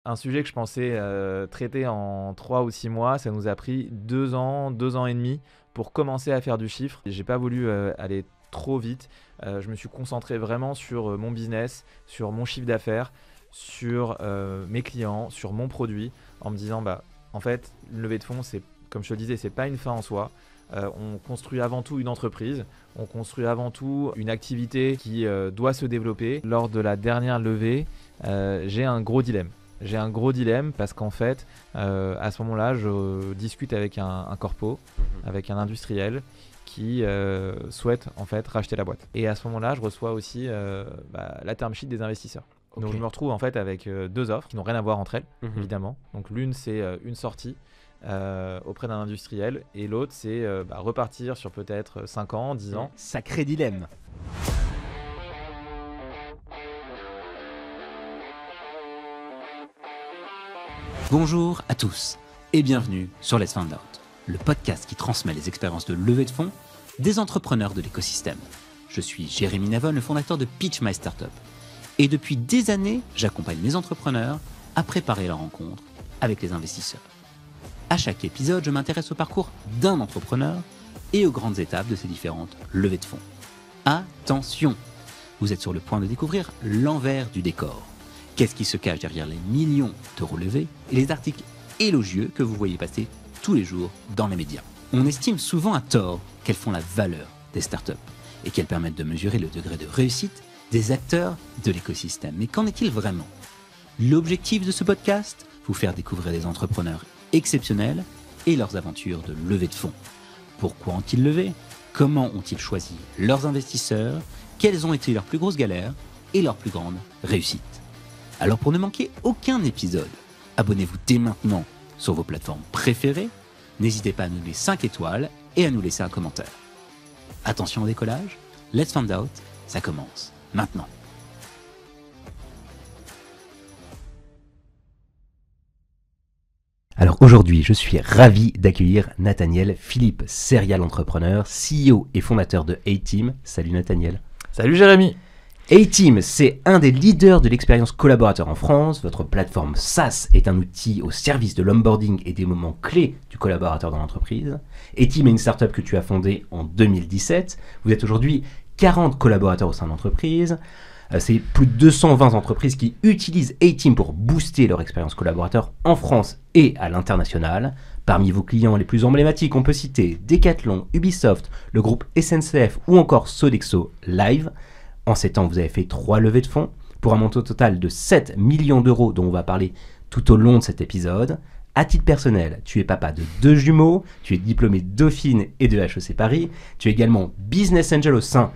Un sujet que je pensais traiter en 3 ou 6 mois, ça nous a pris 2 ans et demi pour commencer à faire du chiffre. J'ai pas voulu aller trop vite. Je me suis concentré vraiment sur mon business, sur mon chiffre d'affaires, sur mes clients, sur mon produit, en me disant en fait, une levée de fonds, c'est, comme je te le disais, c'est pas une fin en soi. On construit avant tout une entreprise, on construit avant tout une activité qui doit se développer. Lors de la dernière levée, j'ai un gros dilemme. J'ai un gros dilemme parce qu'en fait, à ce moment-là, je discute avec un corpo, avec un industriel qui souhaite en fait racheter la boîte. Et à ce moment-là, je reçois aussi la term sheet des investisseurs. Ok. Donc je me retrouve en fait avec deux offres qui n'ont rien à voir entre elles, Mhm. évidemment. Donc l'une, c'est une sortie auprès d'un industriel et l'autre, c'est repartir sur peut-être 5 ans, 10 ans. Sacré dilemme. Bonjour à tous et bienvenue sur Let's Find Out, le podcast qui transmet les expériences de levée de fonds des entrepreneurs de l'écosystème. Je suis Jérémy Navon, le fondateur de Pitch My Startup. Et depuis des années, j'accompagne mes entrepreneurs à préparer leur rencontre avec les investisseurs. À chaque épisode, je m'intéresse au parcours d'un entrepreneur et aux grandes étapes de ces différentes levées de fonds. Attention, vous êtes sur le point de découvrir l'envers du décor. Qu'est-ce qui se cache derrière les millions d'euros levés et les articles élogieux que vous voyez passer tous les jours dans les médias. On estime souvent à tort qu'elles font la valeur des startups et qu'elles permettent de mesurer le degré de réussite des acteurs de l'écosystème. Mais qu'en est-il vraiment ? L'objectif de ce podcast, vous faire découvrir des entrepreneurs exceptionnels et leurs aventures de levée de fonds. Pourquoi ont-ils levé ? Comment ont-ils choisi leurs investisseurs ? Quelles ont été leurs plus grosses galères et leurs plus grandes réussites ? Alors pour ne manquer aucun épisode, abonnez-vous dès maintenant sur vos plateformes préférées. N'hésitez pas à nous donner 5 étoiles et à nous laisser un commentaire. Attention au décollage, Let's Find Out, ça commence maintenant. Alors aujourd'hui, je suis ravi d'accueillir Nathaniel Philippe, serial entrepreneur, CEO et fondateur de A-Team. Salut Nathaniel. Salut Jérémy. A-Team, c'est un des leaders de l'expérience collaborateur en France. Votre plateforme SaaS est un outil au service de l'onboarding et des moments clés du collaborateur dans l'entreprise. A-Team est une startup que tu as fondée en 2017. Vous êtes aujourd'hui 40 collaborateurs au sein de l'entreprise. C'est plus de 220 entreprises qui utilisent A-Team pour booster leur expérience collaborateur en France et à l'international. Parmi vos clients les plus emblématiques, on peut citer Decathlon, Ubisoft, le groupe SNCF ou encore Sodexo Live. En 7 ans, vous avez fait 3 levées de fonds pour un montant total de 7 millions d'euros dont on va parler tout au long de cet épisode. À titre personnel, tu es papa de 2 jumeaux, tu es diplômé de Dauphine et de HEC Paris, tu es également Business Angel au sein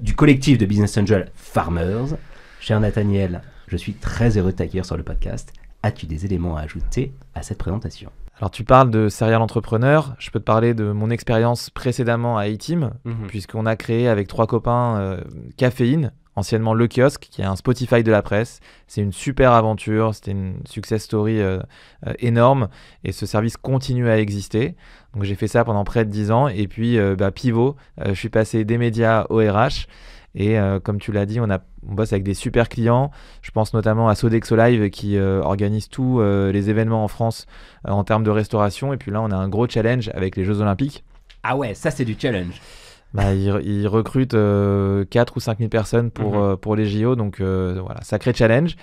du collectif de Business Angel Farmers. Cher Nathaniel, je suis très heureux de t'accueillir sur le podcast. As-tu des éléments à ajouter à cette présentation ? Alors tu parles de serial entrepreneur, je peux te parler de mon expérience précédemment à A-Team, puisqu'on a créé avec 3 copains Caféine, anciennement Le Kiosque, qui est un Spotify de la presse. C'est une super aventure, c'était une success story énorme, et ce service continue à exister. Donc j'ai fait ça pendant près de 10 ans, et puis pivot, je suis passé des médias au RH, et comme tu l'as dit, on bosse avec des super clients. Je pense notamment à Sodexo Live qui organise tous les événements en France en termes de restauration. Et puis là, on a un gros challenge avec les Jeux Olympiques. Ah ouais, ça c'est du challenge. Ils recrutent 4 ou 5 000 personnes pour les JO. Donc voilà, sacré challenge.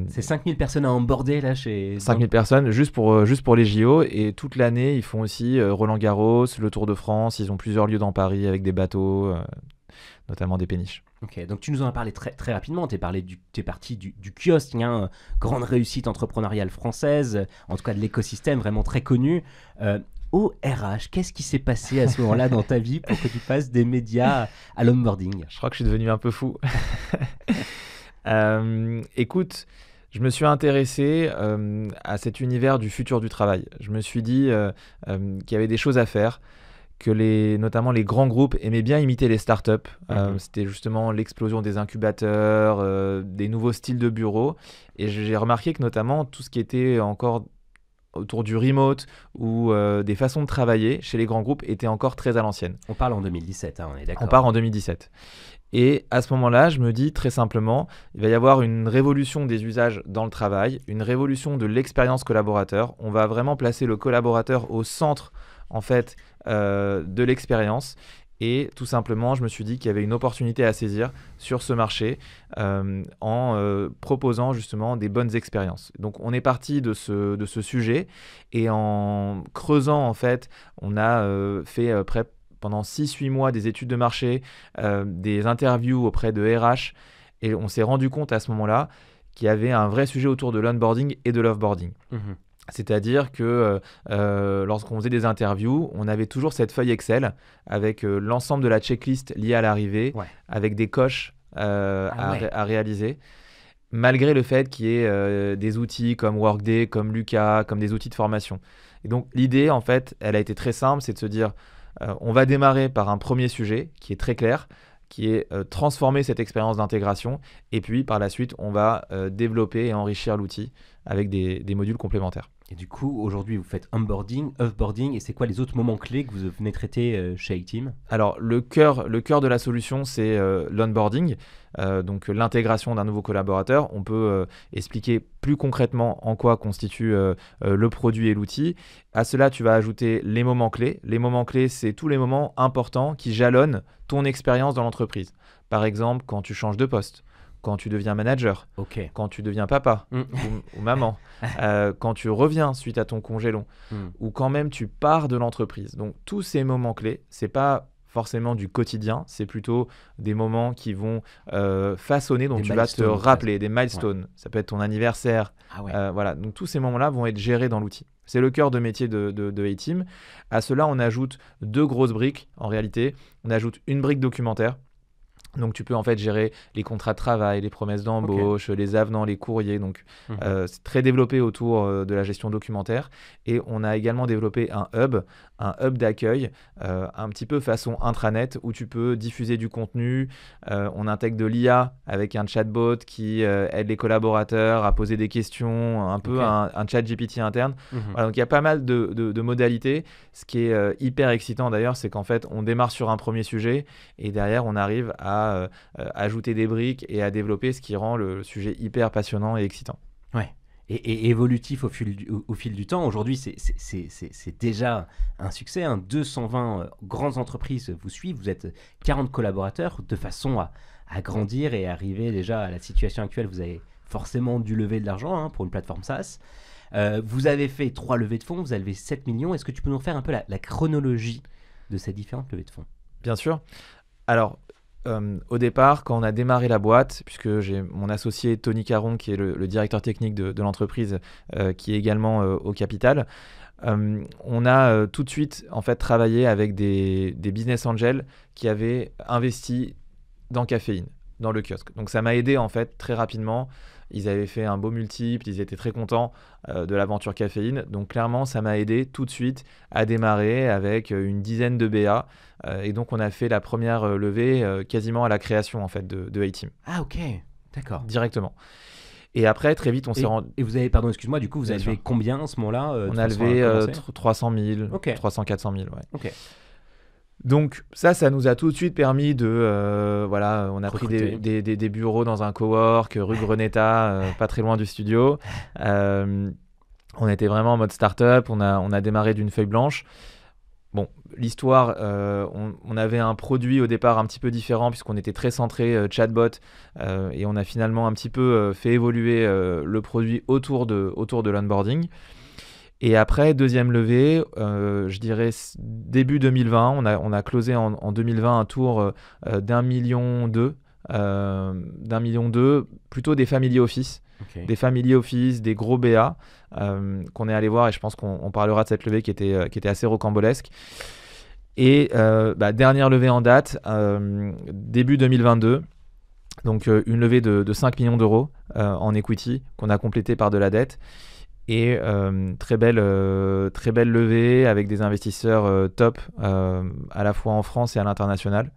C'est 5 000 personnes à onboarder là chez... 5 000 personnes juste pour les JO. Et toute l'année, ils font aussi Roland-Garros, le Tour de France. Ils ont plusieurs lieux dans Paris avec des bateaux, notamment des péniches. Ok, donc tu nous en as parlé très, très rapidement. Tu es parti du kiosque, grande réussite entrepreneuriale française, en tout cas de l'écosystème vraiment très connu. Au RH, qu'est-ce qui s'est passé à ce moment-là dans ta vie pour que tu passes des médias à l'onboarding ? Je crois que je suis devenu un peu fou. Écoute, je me suis intéressé à cet univers du futur du travail. Je me suis dit qu'il y avait des choses à faire, que notamment les grands groupes aimaient bien imiter les startups. C'était justement l'explosion des incubateurs, des nouveaux styles de bureau. Et j'ai remarqué que notamment tout ce qui était encore autour du remote ou des façons de travailler chez les grands groupes était encore très à l'ancienne. On parle en 2017, on est d'accord. On part en 2017. Et à ce moment-là, je me dis très simplement, il va y avoir une révolution des usages dans le travail, une révolution de l'expérience collaborateur. On va vraiment placer le collaborateur au centre en fait de l'expérience. Et tout simplement, je me suis dit qu'il y avait une opportunité à saisir sur ce marché en proposant justement des bonnes expériences. Donc on est parti de ce sujet et en creusant en fait, on a fait pendant 6-8 mois des études de marché, des interviews auprès de RH et on s'est rendu compte à ce moment-là qu'il y avait un vrai sujet autour de l'onboarding et de l'offboarding. C'est-à-dire que lorsqu'on faisait des interviews, on avait toujours cette feuille Excel avec l'ensemble de la checklist liée à l'arrivée, avec des coches à réaliser, malgré le fait qu'il y ait des outils comme Workday, comme Luca, comme des outils de formation. Et donc l'idée, en fait, elle a été très simple, c'est de se dire, on va démarrer par un premier sujet qui est très clair, qui est transformer cette expérience d'intégration, et puis par la suite, on va développer et enrichir l'outil avec des modules complémentaires. Et du coup, aujourd'hui, vous faites onboarding, offboarding, et c'est quoi les autres moments clés que vous venez traiter chez A-Team ? Alors, le cœur de la solution, c'est l'onboarding, donc l'intégration d'un nouveau collaborateur. On peut expliquer plus concrètement en quoi constitue le produit et l'outil. À cela, tu vas ajouter les moments clés. Les moments clés, c'est tous les moments importants qui jalonnent ton expérience dans l'entreprise. Par exemple, quand tu changes de poste, quand tu deviens manager, quand tu deviens papa ou maman, quand tu reviens suite à ton congé long, ou quand même tu pars de l'entreprise. Donc tous ces moments clés, c'est pas forcément du quotidien, c'est plutôt des moments qui vont façonner, dont tu vas te rappeler, des milestones. Ça peut être ton anniversaire. Voilà. Donc tous ces moments-là vont être gérés dans l'outil. C'est le cœur de métier de A-Team. À cela, on ajoute 2 grosses briques. En réalité, on ajoute une brique documentaire. Donc tu peux en fait gérer les contrats de travail, les promesses d'embauche, les avenants, les courriers. Donc c'est très développé autour de la gestion documentaire. Et on a également développé un hub d'accueil, un petit peu façon intranet où tu peux diffuser du contenu. On intègre de l'IA avec un chatbot qui aide les collaborateurs à poser des questions, un peu un chat GPT interne. Voilà, donc il y a pas mal de modalités. Ce qui est hyper excitant d'ailleurs, c'est qu'en fait on démarre sur un premier sujet et derrière on arrive à ajouter des briques et à développer ce qui rend le sujet hyper passionnant et excitant. Ouais. Et évolutif au fil du temps. Aujourd'hui, c'est déjà un succès. 220 grandes entreprises vous suivent. Vous êtes 40 collaborateurs de façon à grandir et arriver déjà à la situation actuelle. Vous avez forcément dû lever de l'argent pour une plateforme SaaS. Vous avez fait 3 levées de fonds. Vous avez levé 7 millions. Est-ce que tu peux nous faire un peu la chronologie de ces différentes levées de fonds ? Bien sûr. Alors, au départ, quand on a démarré la boîte, puisque j'ai mon associé Tony Caron, qui est le directeur technique de l'entreprise, qui est également au capital, on a tout de suite en fait travaillé avec des business angels qui avaient investi dans Caféine, dans le kiosque. Donc ça m'a aidé en fait très rapidement. Ils avaient fait un beau multiple, ils étaient très contents de l'aventure Caféine. Donc clairement, ça m'a aidé tout de suite à démarrer avec une dizaine de BA. Et donc on a fait la première levée quasiment à la création en fait de A-Team. Ah ok, d'accord. Directement. Et après, très vite, on s'est rendu... Et vous avez, pardon, excuse-moi, du coup, vous avez levé combien à ce moment-là On a levé 300 000, 300-400 000, ouais. Ok. Donc ça nous a tout de suite permis de... voilà, on a recruter. Pris des bureaux dans un cowork, rue Greneta, pas très loin du studio. On était vraiment en mode start-up, on a démarré d'une feuille blanche. Bon, l'histoire, on avait un produit au départ un petit peu différent puisqu'on était très centré chatbot et on a finalement un petit peu fait évoluer le produit autour de l'onboarding. Et après, deuxième levée, je dirais début 2020, on a closé en 2020 un tour d'1,2 million, plutôt des family office. Okay. Des family office, des gros BA qu'on est allé voir et je pense qu'on parlera de cette levée qui était assez rocambolesque. Et dernière levée en date, début 2022, donc une levée de 5 millions d'euros en equity qu'on a complété par de la dette. Et très belle levée avec des investisseurs top à la fois en France et à l'international.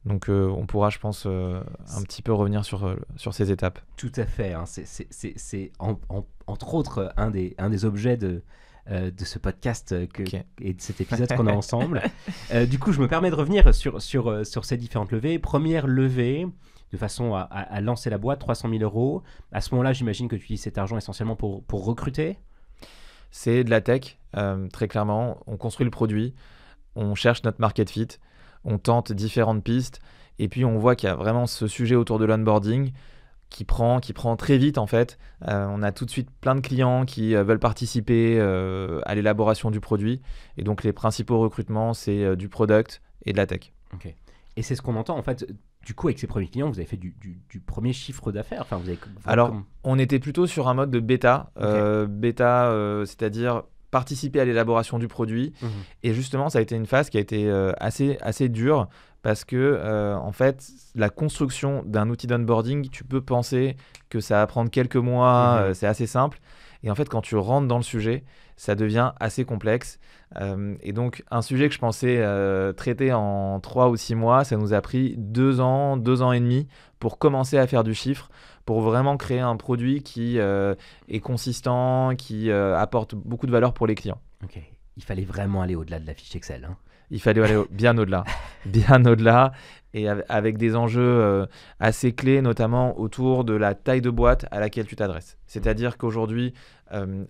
Donc on pourra, je pense, un petit peu revenir sur ces étapes. Tout à fait. Hein. C'est entre autres un des objets de ce podcast Ok. et de cet épisode qu'on a ensemble. Du coup, je me permets de revenir sur ces différentes levées. Première levée, de façon à lancer la boîte, 300 000 euros. À ce moment-là, j'imagine que tu utilises cet argent essentiellement pour recruter. C'est de la tech, très clairement. On construit le produit, on cherche notre market fit, on tente différentes pistes, et puis on voit qu'il y a vraiment ce sujet autour de l'onboarding qui prend très vite en fait. On a tout de suite plein de clients qui veulent participer à l'élaboration du produit, et donc les principaux recrutements, c'est du product et de la tech. Ok. Et c'est ce qu'on entend en fait. Du coup, avec ces premiers clients, vous avez fait du premier chiffre d'affaires. Enfin, vous avez. Alors, on était plutôt sur un mode de bêta, c'est-à-dire participer à l'élaboration du produit. Mhm. Et justement, ça a été une phase qui a été assez dure parce que, en fait, la construction d'un outil d'onboarding, tu peux penser que ça va prendre quelques mois, c'est assez simple. Et en fait, quand tu rentres dans le sujet, ça devient assez complexe. Et donc, un sujet que je pensais traiter en 3 ou 6 mois, ça nous a pris 2 ans, 2 ans et demi pour commencer à faire du chiffre, pour vraiment créer un produit qui est consistant, qui apporte beaucoup de valeur pour les clients. Ok. Il fallait vraiment aller au-delà de la fiche Excel. Hein. Il fallait aller bien au-delà, et avec des enjeux assez clés, notamment autour de la taille de boîte à laquelle tu t'adresses. C'est-à-dire qu'aujourd'hui,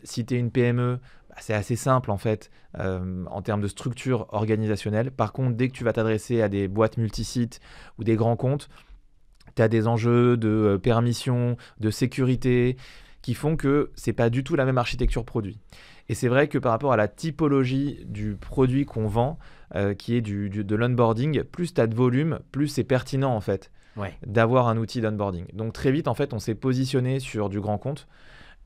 si tu es une PME, c'est assez simple en fait, en termes de structure organisationnelle. Par contre, dès que tu vas t'adresser à des boîtes multisites ou des grands comptes, tu as des enjeux de permission, de sécurité, qui font que c'est pas du tout la même architecture produit. Et c'est vrai que par rapport à la typologie du produit qu'on vend, qui est de l'onboarding, plus tu as de volume, plus c'est pertinent en fait d'avoir un outil d'onboarding. Donc très vite en fait on s'est positionné sur du grand compte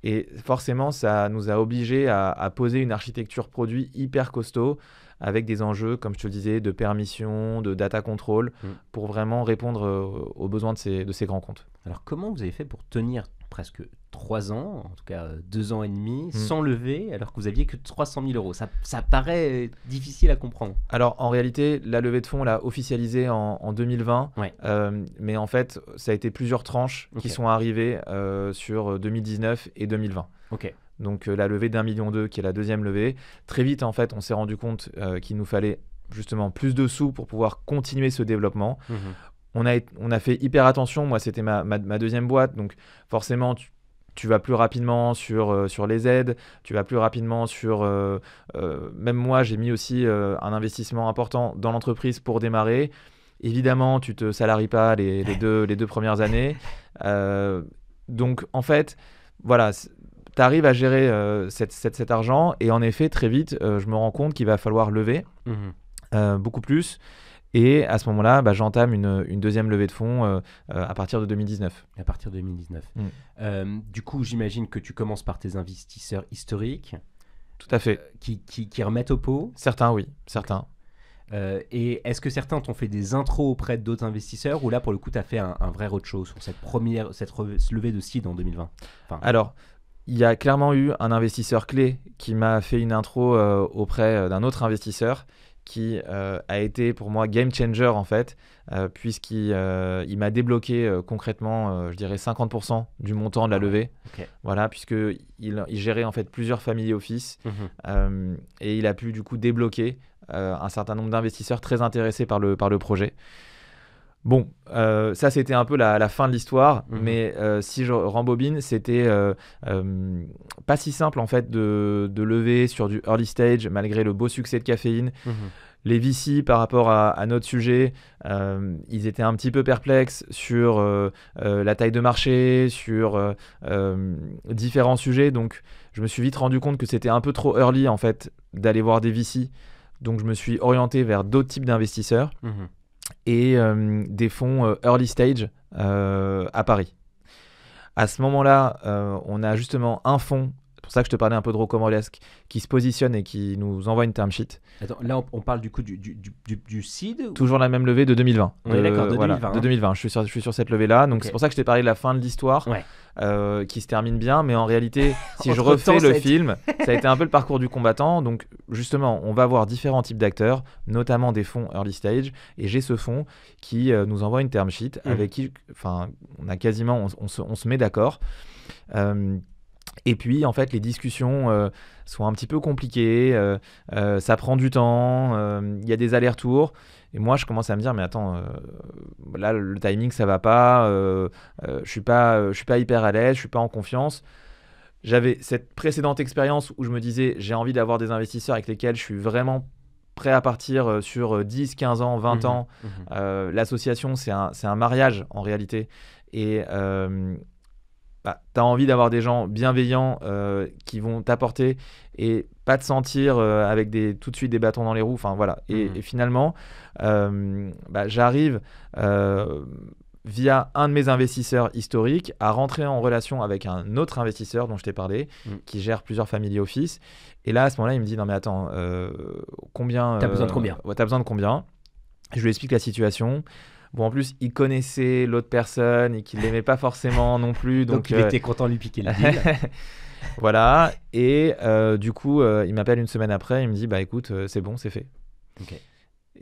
et forcément ça nous a obligés à poser une architecture produit hyper costaud avec des enjeux, comme je te le disais, de permission, de data control, pour vraiment répondre aux besoins de ces grands comptes. Alors comment vous avez fait pour tenir presque 3 ans, en tout cas 2 ans et demi, sans lever, alors que vous aviez que 300 000 euros? Ça paraît difficile à comprendre. Alors en réalité, la levée de fonds, on l'a officialisée en 2020, mais en fait, ça a été plusieurs tranches qui sont arrivées sur 2019 et 2020. Ok. Donc la levée d'1,2 million, qui est la deuxième levée. Très vite, en fait, on s'est rendu compte qu'il nous fallait justement plus de sous pour pouvoir continuer ce développement. On a fait hyper attention. Moi, c'était ma deuxième boîte. Donc forcément, tu vas plus rapidement sur les aides. Tu vas plus rapidement sur... même moi, j'ai mis aussi un investissement important dans l'entreprise pour démarrer. Évidemment, tu ne te salaries pas les deux premières années. Donc en fait, voilà... Tu arrives à gérer cet argent et en effet, très vite, je me rends compte qu'il va falloir lever beaucoup plus. Et à ce moment-là, j'entame une deuxième levée de fonds à partir de 2019. À partir de 2019. Du coup, j'imagine que tu commences par tes investisseurs historiques. Tout à fait. Qui remettent au pot. Certains, oui. Certains. Et est-ce que certains t'ont fait des intros auprès d'autres investisseurs ou là, pour le coup, tu as fait un vrai roadshow sur cette levée de seed en 2020 Alors... Il y a clairement eu un investisseur clé qui m'a fait une intro auprès d'un autre investisseur qui a été pour moi game changer en fait, puisqu'il m'a débloqué concrètement, je dirais 50% du montant de la levée. Voilà, puisqu'il gérait en fait plusieurs family office et il a pu du coup débloquer un certain nombre d'investisseurs très intéressés par le projet. Bon, ça c'était un peu la fin de l'histoire, mais si je rembobine, c'était pas si simple en fait de lever sur du early stage malgré le beau succès de Caféine. Les VC par rapport à notre sujet, ils étaient un petit peu perplexes sur la taille de marché, sur différents sujets, donc je me suis vite rendu compte que c'était un peu trop early en fait d'aller voir des VC, donc je me suis orienté vers d'autres types d'investisseurs. Et des fonds early stage à Paris. À ce moment-là, on a justement un fonds, c'est pour ça que je te parlais un peu de Rocambolesque, qui se positionne et qui nous envoie une term sheet. Attends, là on parle du coup du seed Toujours la même levée de 2020. On est d'accord, de 2020. De 2020, je suis sur cette levée-là, donc c'est pour ça que je t'ai parlé de la fin de l'histoire, qui se termine bien, mais en réalité, si je refais le film, ça a été un peu le parcours du combattant, donc justement, on va voir différents types d'acteurs, notamment des fonds early stage, et j'ai ce fonds qui nous envoie une term sheet avec qui, on a quasiment, on se met d'accord. Et puis, en fait, les discussions sont un petit peu compliquées, ça prend du temps, il y a des allers-retours. Et moi, je commence à me dire, mais attends, là, le timing, ça va pas, je suis pas hyper à l'aise, je suis pas en confiance. J'avais cette précédente expérience où je me disais, j'ai envie d'avoir des investisseurs avec lesquels je suis vraiment prêt à partir sur 10, 15 ans, 20 ans. L'association, c'est un mariage en réalité. Et tu as envie d'avoir des gens bienveillants qui vont t'apporter et pas te sentir avec tout de suite des bâtons dans les roues. Enfin, voilà. Et finalement, j'arrive via un de mes investisseurs historiques à rentrer en relation avec un autre investisseur dont je t'ai parlé, qui gère plusieurs family office. Et là, à ce moment-là, il me dit, non mais attends, combien... T'as besoin de combien ? T'as besoin de combien ? Je lui explique la situation. Bon, en plus, il connaissait l'autre personne et qu'il l'aimait pas forcément non plus. Donc il était content de lui piquer le deal. Voilà. Et du coup, il m'appelle une semaine après. Il me dit, bah écoute, c'est bon, c'est fait. Okay.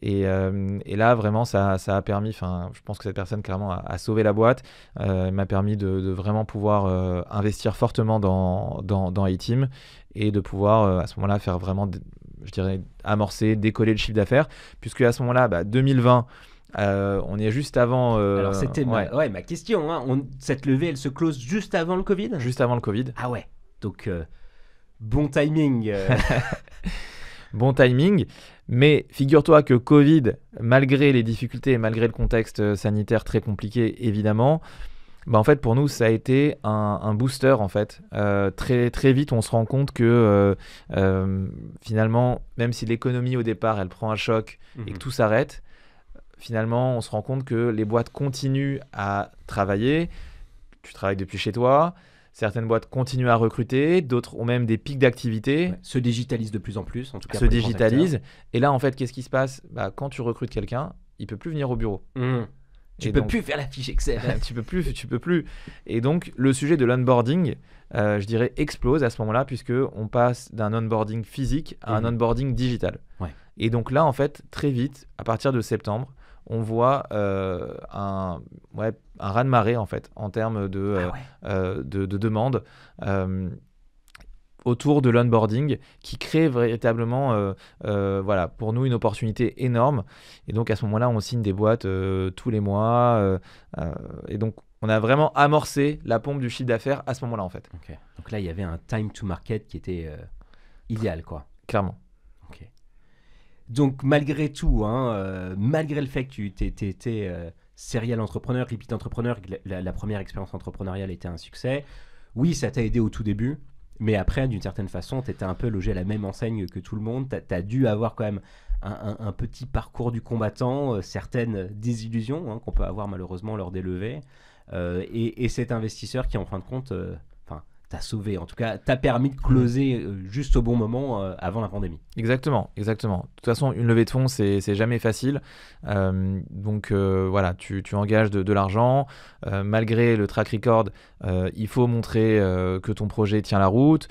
Et là, vraiment, ça a permis, je pense que cette personne, clairement, a sauvé la boîte. M'a permis de vraiment pouvoir investir fortement dans A-Team et de pouvoir, à ce moment-là, faire vraiment, je dirais, amorcer, décoller le chiffre d'affaires. Puisque à ce moment-là, 2020... on est juste avant. Alors, c'était ma question. Hein. Cette levée, elle se close juste avant le Covid ? Juste avant le Covid. Ah ouais. Donc, bon timing. Bon timing. Mais figure-toi que Covid, malgré les difficultés et malgré le contexte sanitaire très compliqué, évidemment, en fait, pour nous, ça a été un booster, en fait. Très, très vite, on se rend compte que finalement, même si l'économie, au départ, elle prend un choc et que tout s'arrête, finalement, on se rend compte que les boîtes continuent à travailler. Tu travailles depuis chez toi. Certaines boîtes continuent à recruter. D'autres ont même des pics d'activité. Ouais, se digitalisent de plus en plus, en tout cas. Se digitalisent. Et là, en fait, qu'est-ce qui se passe ? Quand tu recrutes quelqu'un, il ne peut plus venir au bureau. Tu peux plus faire la fiche Excel. tu peux plus. Et donc, le sujet de l'onboarding, je dirais, explose à ce moment-là, puisqu'on passe d'un onboarding physique à un onboarding digital. Ouais. Et donc là, en fait, très vite, à partir de septembre, on voit un raz-de-marée en fait en termes de demandes autour de l'onboarding qui crée véritablement pour nous une opportunité énorme. Et donc à ce moment-là, on signe des boîtes tous les mois et donc on a vraiment amorcé la pompe du chiffre d'affaires à ce moment-là en fait. Okay. Donc là, il y avait un time to market qui était idéal quoi. Clairement. Okay. Donc malgré tout, malgré le fait que tu étais serial entrepreneur, repeat entrepreneur, que la première expérience entrepreneuriale était un succès, oui, ça t'a aidé au tout début, mais après, d'une certaine façon, tu étais un peu logé à la même enseigne que tout le monde. Tu as dû avoir quand même un petit parcours du combattant, certaines désillusions qu'on peut avoir malheureusement lors des levées, et cet investisseur qui, en fin de compte, t'a sauvé, en tout cas, t'a permis de closer juste au bon moment avant la pandémie. Exactement. De toute façon, une levée de fonds, c'est jamais facile. Donc voilà, tu engages de l'argent. Malgré le track record, il faut montrer que ton projet tient la route.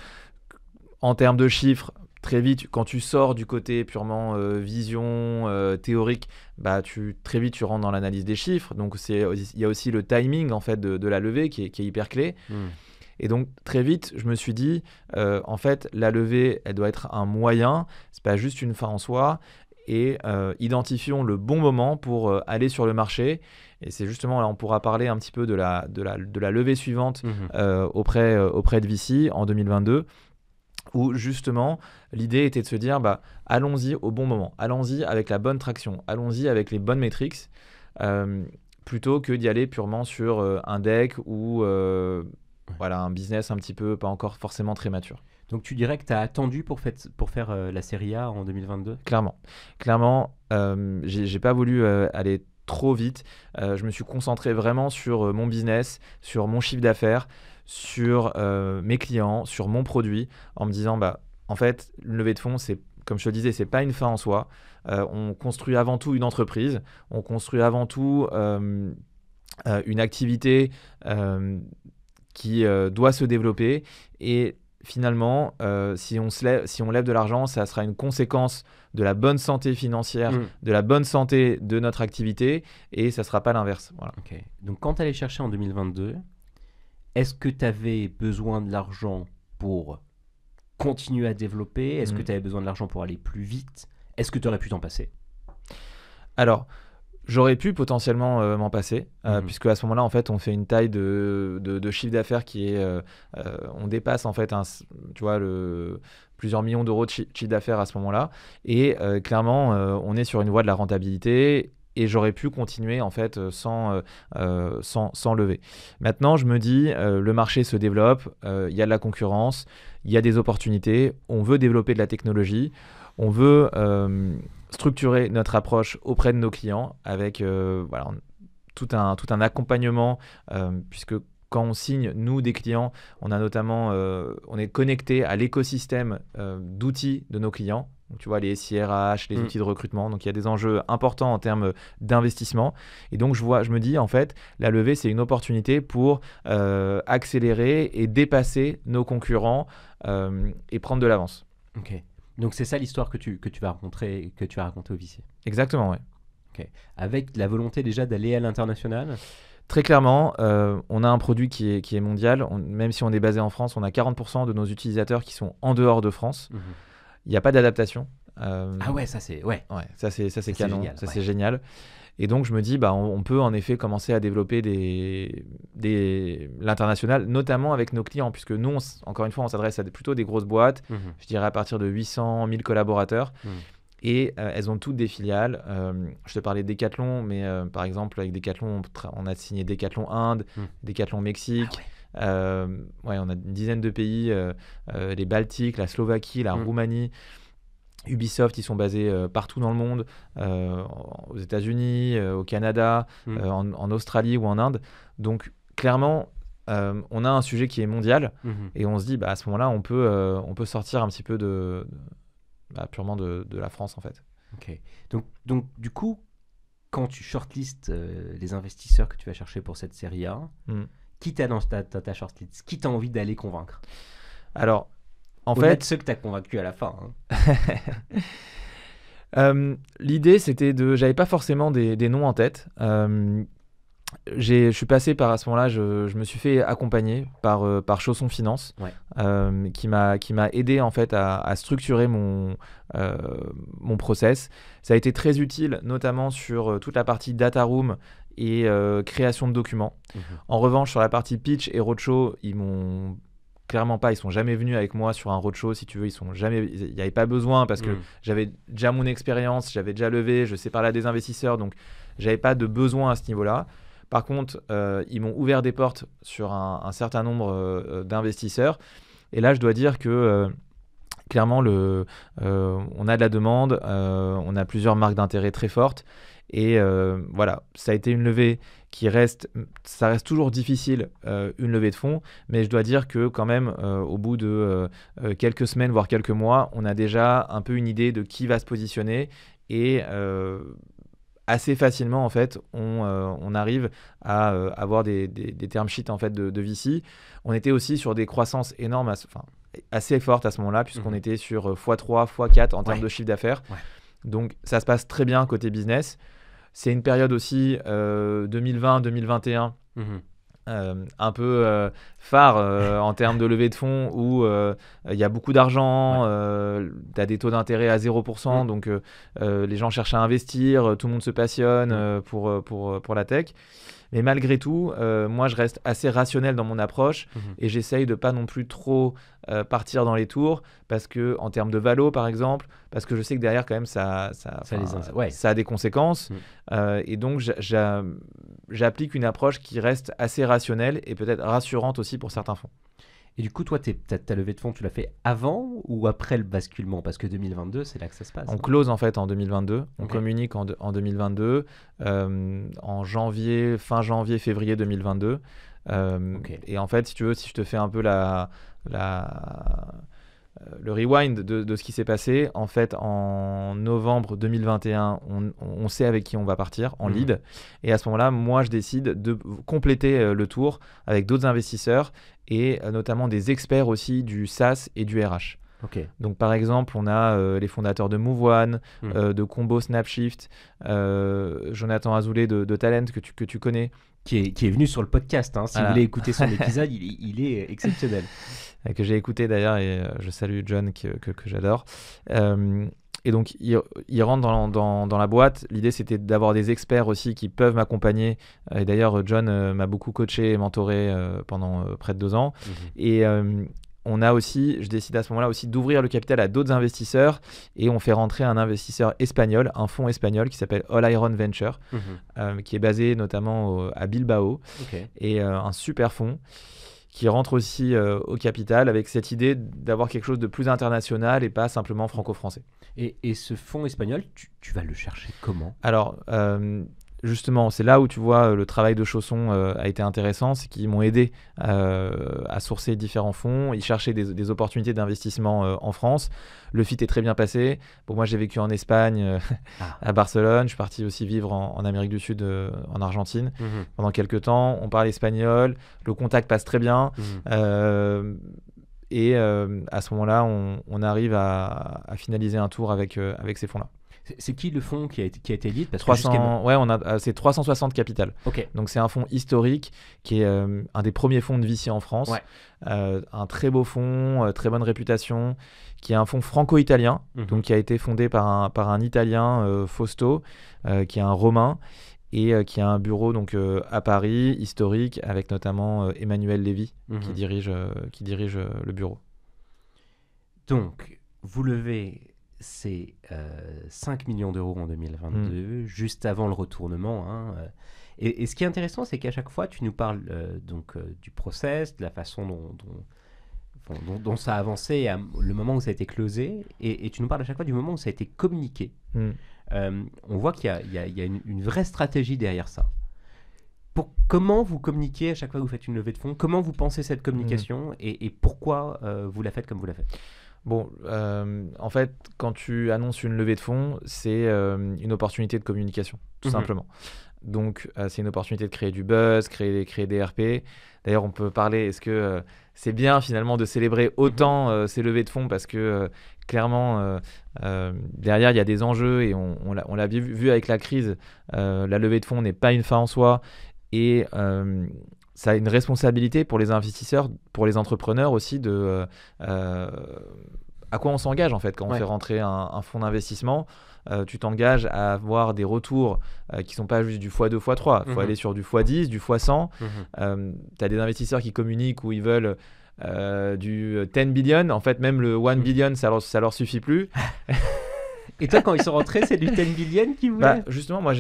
En termes de chiffres, très vite, quand tu sors du côté purement vision théorique, très vite tu rentres dans l'analyse des chiffres. Donc il y a aussi le timing en fait de la levée qui est hyper clé. Et donc très vite, je me suis dit, en fait, la levée, elle doit être un moyen, c'est pas juste une fin en soi. Et identifions le bon moment pour aller sur le marché. Et c'est justement là, on pourra parler un petit peu de la levée suivante auprès de VC en 2022. Où justement, l'idée était de se dire, allons-y au bon moment, allons-y avec la bonne traction, allons-y avec les bonnes métriques, plutôt que d'y aller purement sur un deck ou un business un petit peu pas encore forcément très mature. Donc tu dirais que tu as attendu pour faire la série A en 2022 ? Clairement, j'ai pas voulu aller trop vite. Je me suis concentré vraiment sur mon business, sur mon chiffre d'affaires, sur mes clients, sur mon produit, en me disant en fait, une levée de fonds, c'est, comme je te le disais, c'est pas une fin en soi. On construit avant tout une entreprise, on construit avant tout une activité qui doit se développer, et finalement, si on lève de l'argent, ça sera une conséquence de la bonne santé financière, de la bonne santé de notre activité, et ça ne sera pas l'inverse. Voilà. Okay. Donc quand tu allais chercher en 2022, est-ce que tu avais besoin de l'argent pour continuer à développer? Est-ce que tu avais besoin de l'argent pour aller plus vite? Est-ce que tu aurais pu t'en passer? Alors, j'aurais pu potentiellement m'en passer, puisque à ce moment-là, en fait, on fait une taille de chiffre d'affaires qui est... on dépasse, en fait, tu vois, plusieurs millions d'euros de chiffre d'affaires à ce moment-là. Et clairement, on est sur une voie de la rentabilité. Et j'aurais pu continuer en fait sans lever. Maintenant, je me dis, le marché se développe, il y a de la concurrence, il y a des opportunités, on veut développer de la technologie, on veut structurer notre approche auprès de nos clients avec voilà, tout un accompagnement, puisque quand on signe, nous, des clients, on a notamment, on est connecté à l'écosystème d'outils de nos clients. Donc, tu vois, les SIRH, les outils de recrutement. Donc, il y a des enjeux importants en termes d'investissement. Et donc, je me dis, en fait, la levée, c'est une opportunité pour accélérer et dépasser nos concurrents et prendre de l'avance. Ok. Donc, c'est ça l'histoire que tu vas raconter au VC. Exactement, oui. Ok. Avec la volonté déjà d'aller à l'international? Très clairement, on a un produit qui est mondial. Même si on est basé en France, on a 40% de nos utilisateurs qui sont en dehors de France. Il n'y a pas d'adaptation. Ah ouais, ça c'est ça c'est canon, génial, c'est génial. Et donc je me dis, on peut en effet commencer à développer l'international, notamment avec nos clients, puisque nous, encore une fois, on s'adresse à plutôt des grosses boîtes, je dirais à partir de 800 000 collaborateurs. Et elles ont toutes des filiales. Je te parlais de Decathlon, mais par exemple, avec Decathlon, on a signé Decathlon Inde, Decathlon Mexique. Ah ouais. On a une dizaine de pays, les Baltiques, la Slovaquie, la Roumanie. Ubisoft, ils sont basés partout dans le monde, aux États-Unis, au Canada, en Australie ou en Inde. Donc, clairement, on a un sujet qui est mondial et on se dit, à ce moment-là, on peut sortir un petit peu purement de la France, en fait. Ok. Donc du coup, quand tu shortlistes les investisseurs que tu vas chercher pour cette série A, qui t'a dans ta shortlist? Qui t'a envie d'aller convaincre? Alors, en fait, fait, ceux que tu as convaincus à la fin. L'idée, c'était j'avais pas forcément des noms en tête. Je suis passé à ce moment-là, je me suis fait accompagner par Chausson Finance, qui m'a aidé en fait à structurer mon process. Ça a été très utile, notamment sur toute la partie data room et création de documents. En revanche, sur la partie pitch et roadshow, ils sont jamais venus avec moi sur un roadshow, si tu veux. Il n'y avait pas besoin parce que j'avais déjà mon expérience, j'avais déjà levé, je sais parler à des investisseurs, donc j'avais pas de besoin à ce niveau-là. Par contre, ils m'ont ouvert des portes sur un certain nombre d'investisseurs. Et là, je dois dire que clairement, on a de la demande, on a plusieurs marques d'intérêt très fortes. Et voilà, ça a été une levée ça reste toujours difficile, une levée de fonds, mais je dois dire que quand même, au bout de quelques semaines, voire quelques mois, on a déjà un peu une idée de qui va se positionner et assez facilement, en fait, on arrive à avoir des term sheets en fait, de VC. On était aussi sur des croissances énormes, assez fortes à ce moment-là, puisqu'on était sur x3, x4 en termes de chiffre d'affaires. Donc, ça se passe très bien côté business. C'est une période aussi 2020-2021 un peu phare en termes de levée de fonds où il y a beaucoup d'argent, tu as des taux d'intérêt à 0%, donc les gens cherchent à investir, tout le monde se passionne pour la tech. Mais malgré tout, moi, je reste assez rationnel dans mon approche et j'essaye de pas non plus trop partir dans les tours parce que, en termes de valo, par exemple, parce que je sais que derrière, quand même, ça a des conséquences. Et donc, j'applique une approche qui reste assez rationnelle et peut-être rassurante aussi pour certains fonds. Et du coup, toi, ta levée de fonds, tu l'as fait avant ou après le basculement? Parce que 2022, c'est là que ça se passe. On close en fait en 2022. On communique en 2022, en fin janvier, février 2022. Et en fait, si tu veux, si je te fais un peu le rewind de ce qui s'est passé, en fait, en novembre 2021, on sait avec qui on va partir en lead. Et à ce moment-là, moi, je décide de compléter le tour avec d'autres investisseurs et notamment des experts aussi du SaaS et du RH. Donc, par exemple, on a les fondateurs de MoveOne, de Combo Snapshift, Jonathan Azoulay de Talent que tu connais, qui est venu sur le podcast. Hein. Si vous voulez écouter son épisode, il est exceptionnel. Que j'ai écouté d'ailleurs, et je salue John que j'adore. Et donc, il rentre dans la boîte. L'idée, c'était d'avoir des experts aussi qui peuvent m'accompagner. Et d'ailleurs, John m'a beaucoup coaché et mentoré pendant près de 2 ans. Et je décide à ce moment-là aussi d'ouvrir le capital à d'autres investisseurs. Et on fait rentrer un investisseur espagnol, un fonds espagnol qui s'appelle All Iron Venture, qui est basé notamment à Bilbao. Et un super fonds qui rentre aussi au capital avec cette idée d'avoir quelque chose de plus international et pas simplement franco-français. Et ce fonds espagnol, tu vas le chercher comment ? Alors, justement, c'est là où tu vois le travail de Chausson a été intéressant, c'est qu'ils m'ont aidé à sourcer différents fonds. Ils cherchaient des opportunités d'investissement en France. Le fit est très bien passé. Bon, moi, j'ai vécu en Espagne, à Barcelone. Je suis parti aussi vivre en Amérique du Sud, en Argentine, pendant quelques temps. On parle espagnol. Le contact passe très bien. Et à ce moment-là, on arrive à finaliser un tour avec ces fonds-là. C'est qui le fonds qui a été dit ? Parce 300, c'est 360 Capital. Donc c'est un fonds historique qui est un des premiers fonds de VC en France. Un très beau fonds, très bonne réputation, qui est un fonds franco-italien, donc qui a été fondé par un Italien, Fausto, qui est un Romain, et qui a un bureau donc à Paris, historique, avec notamment Emmanuel Lévy qui dirige le bureau. Donc, vous levez ces 5 millions d'euros en 2022, juste avant le retournement. Hein, et ce qui est intéressant, c'est qu'à chaque fois, tu nous parles du process, de la façon dont ça a avancé, le moment où ça a été closé, et tu nous parles à chaque fois du moment où ça a été communiqué. On voit qu'il y a une vraie stratégie derrière ça. Comment vous communiquez à chaque fois que vous faites une levée de fonds ? Comment vous pensez cette communication et pourquoi vous la faites comme vous la faites ? Bon, en fait, quand tu annonces une levée de fonds, c'est une opportunité de communication, tout simplement. Donc, c'est une opportunité de créer du buzz, créer des RP. D'ailleurs, on peut parler, est-ce que c'est bien finalement de célébrer autant ces levées de fonds parce que clairement, derrière, il y a des enjeux et on l'a vu avec la crise. La levée de fonds n'est pas une fin en soi et ça a une responsabilité pour les investisseurs, pour les entrepreneurs aussi de à quoi on s'engage en fait quand on fait rentrer un fonds d'investissement. Tu t'engages à avoir des retours qui ne sont pas juste du x2, x3. Il faut aller sur du x10, du x100. Tu as des investisseurs qui communiquent où ils veulent du 10 billion. En fait, même le 1 billion, ça leur suffit plus. Et toi, quand ils sont rentrés, c'est du 10 billion qu'ils voulaient ? Justement, moi,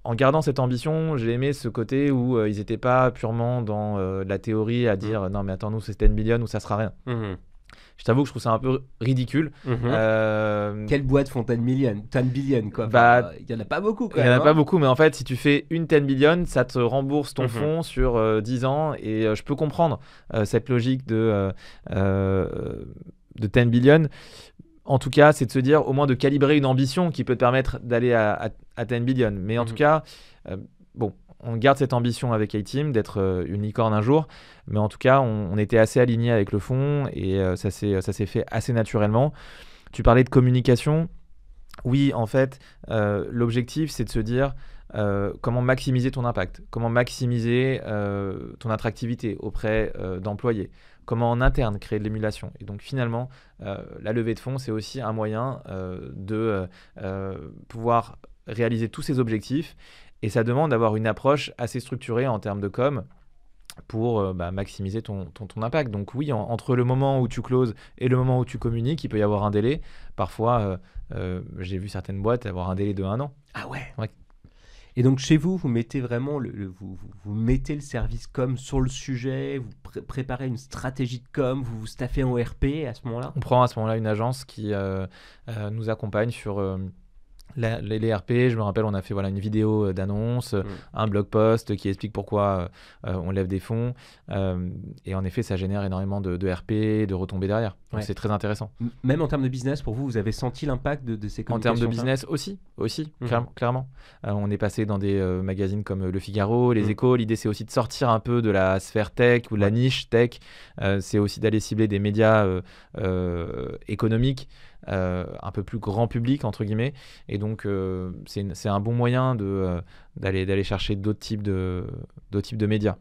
en gardant cette ambition, j'ai aimé ce côté où ils n'étaient pas purement dans la théorie à dire non, mais attends, nous, c'est 10 billion ou ça sera rien. Je t'avoue que je trouve ça un peu ridicule. Quelle boîte font 10 billion quoi. Il n'y en a pas beaucoup quand même. Il n'y en a pas beaucoup, mais en fait, si tu fais une 10 billion, ça te rembourse ton fonds sur 10 ans. Et je peux comprendre cette logique de 10 billion. En tout cas, c'est de se dire au moins de calibrer une ambition qui peut te permettre d'aller à 10 billion. Mais en tout cas, on garde cette ambition avec A-Team d'être une licorne un jour. Mais en tout cas, on était assez alignés avec le fonds et ça s'est fait assez naturellement. Tu parlais de communication. Oui, en fait, l'objectif, c'est de se dire comment maximiser ton impact, comment maximiser ton attractivité auprès d'employés, comment en interne créer de l'émulation. Et donc finalement, la levée de fonds, c'est aussi un moyen de pouvoir réaliser tous ces objectifs. Et ça demande d'avoir une approche assez structurée en termes de com pour maximiser ton impact. Donc oui, entre le moment où tu closes et le moment où tu communiques, il peut y avoir un délai. Parfois, j'ai vu certaines boîtes avoir un délai de 1 an. Ah ouais. Et donc chez vous, vous mettez vraiment vous mettez le service com sur le sujet, vous préparez une stratégie de com, vous vous staffez en ERP à ce moment-là ? On prend à ce moment-là une agence qui nous accompagne sur les RP. Je me rappelle, on a fait une vidéo d'annonce, un blog post qui explique pourquoi on lève des fonds. Et en effet, ça génère énormément de RP, de retombées derrière. Donc c'est très intéressant. Même en termes de business, pour vous, vous avez senti l'impact de ces communications ? En termes de business aussi clairement. On est passé dans des magazines comme Le Figaro, Les Échos. L'idée, c'est aussi de sortir un peu de la sphère tech ou de la niche tech. C'est aussi d'aller cibler des médias économiques. un peu plus grand public, entre guillemets. Et donc, c'est un bon moyen d'aller chercher d'autres types de médias.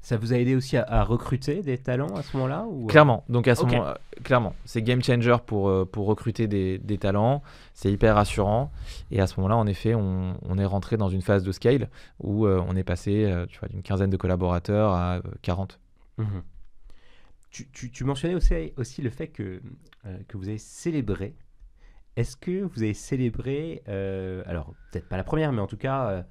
Ça vous a aidé aussi à recruter des talents à ce moment-là ou... Clairement, donc à ce Ok. moment, clairement, c'est game changer pour recruter des talents, c'est hyper rassurant. Et à ce moment-là, en effet, on est rentré dans une phase de scale où on est passé d'une quinzaine de collaborateurs à 40. Mhm. Tu mentionnais aussi le fait que vous avez célébré. Est-ce que vous avez célébré, alors peut-être pas la première, mais en tout cas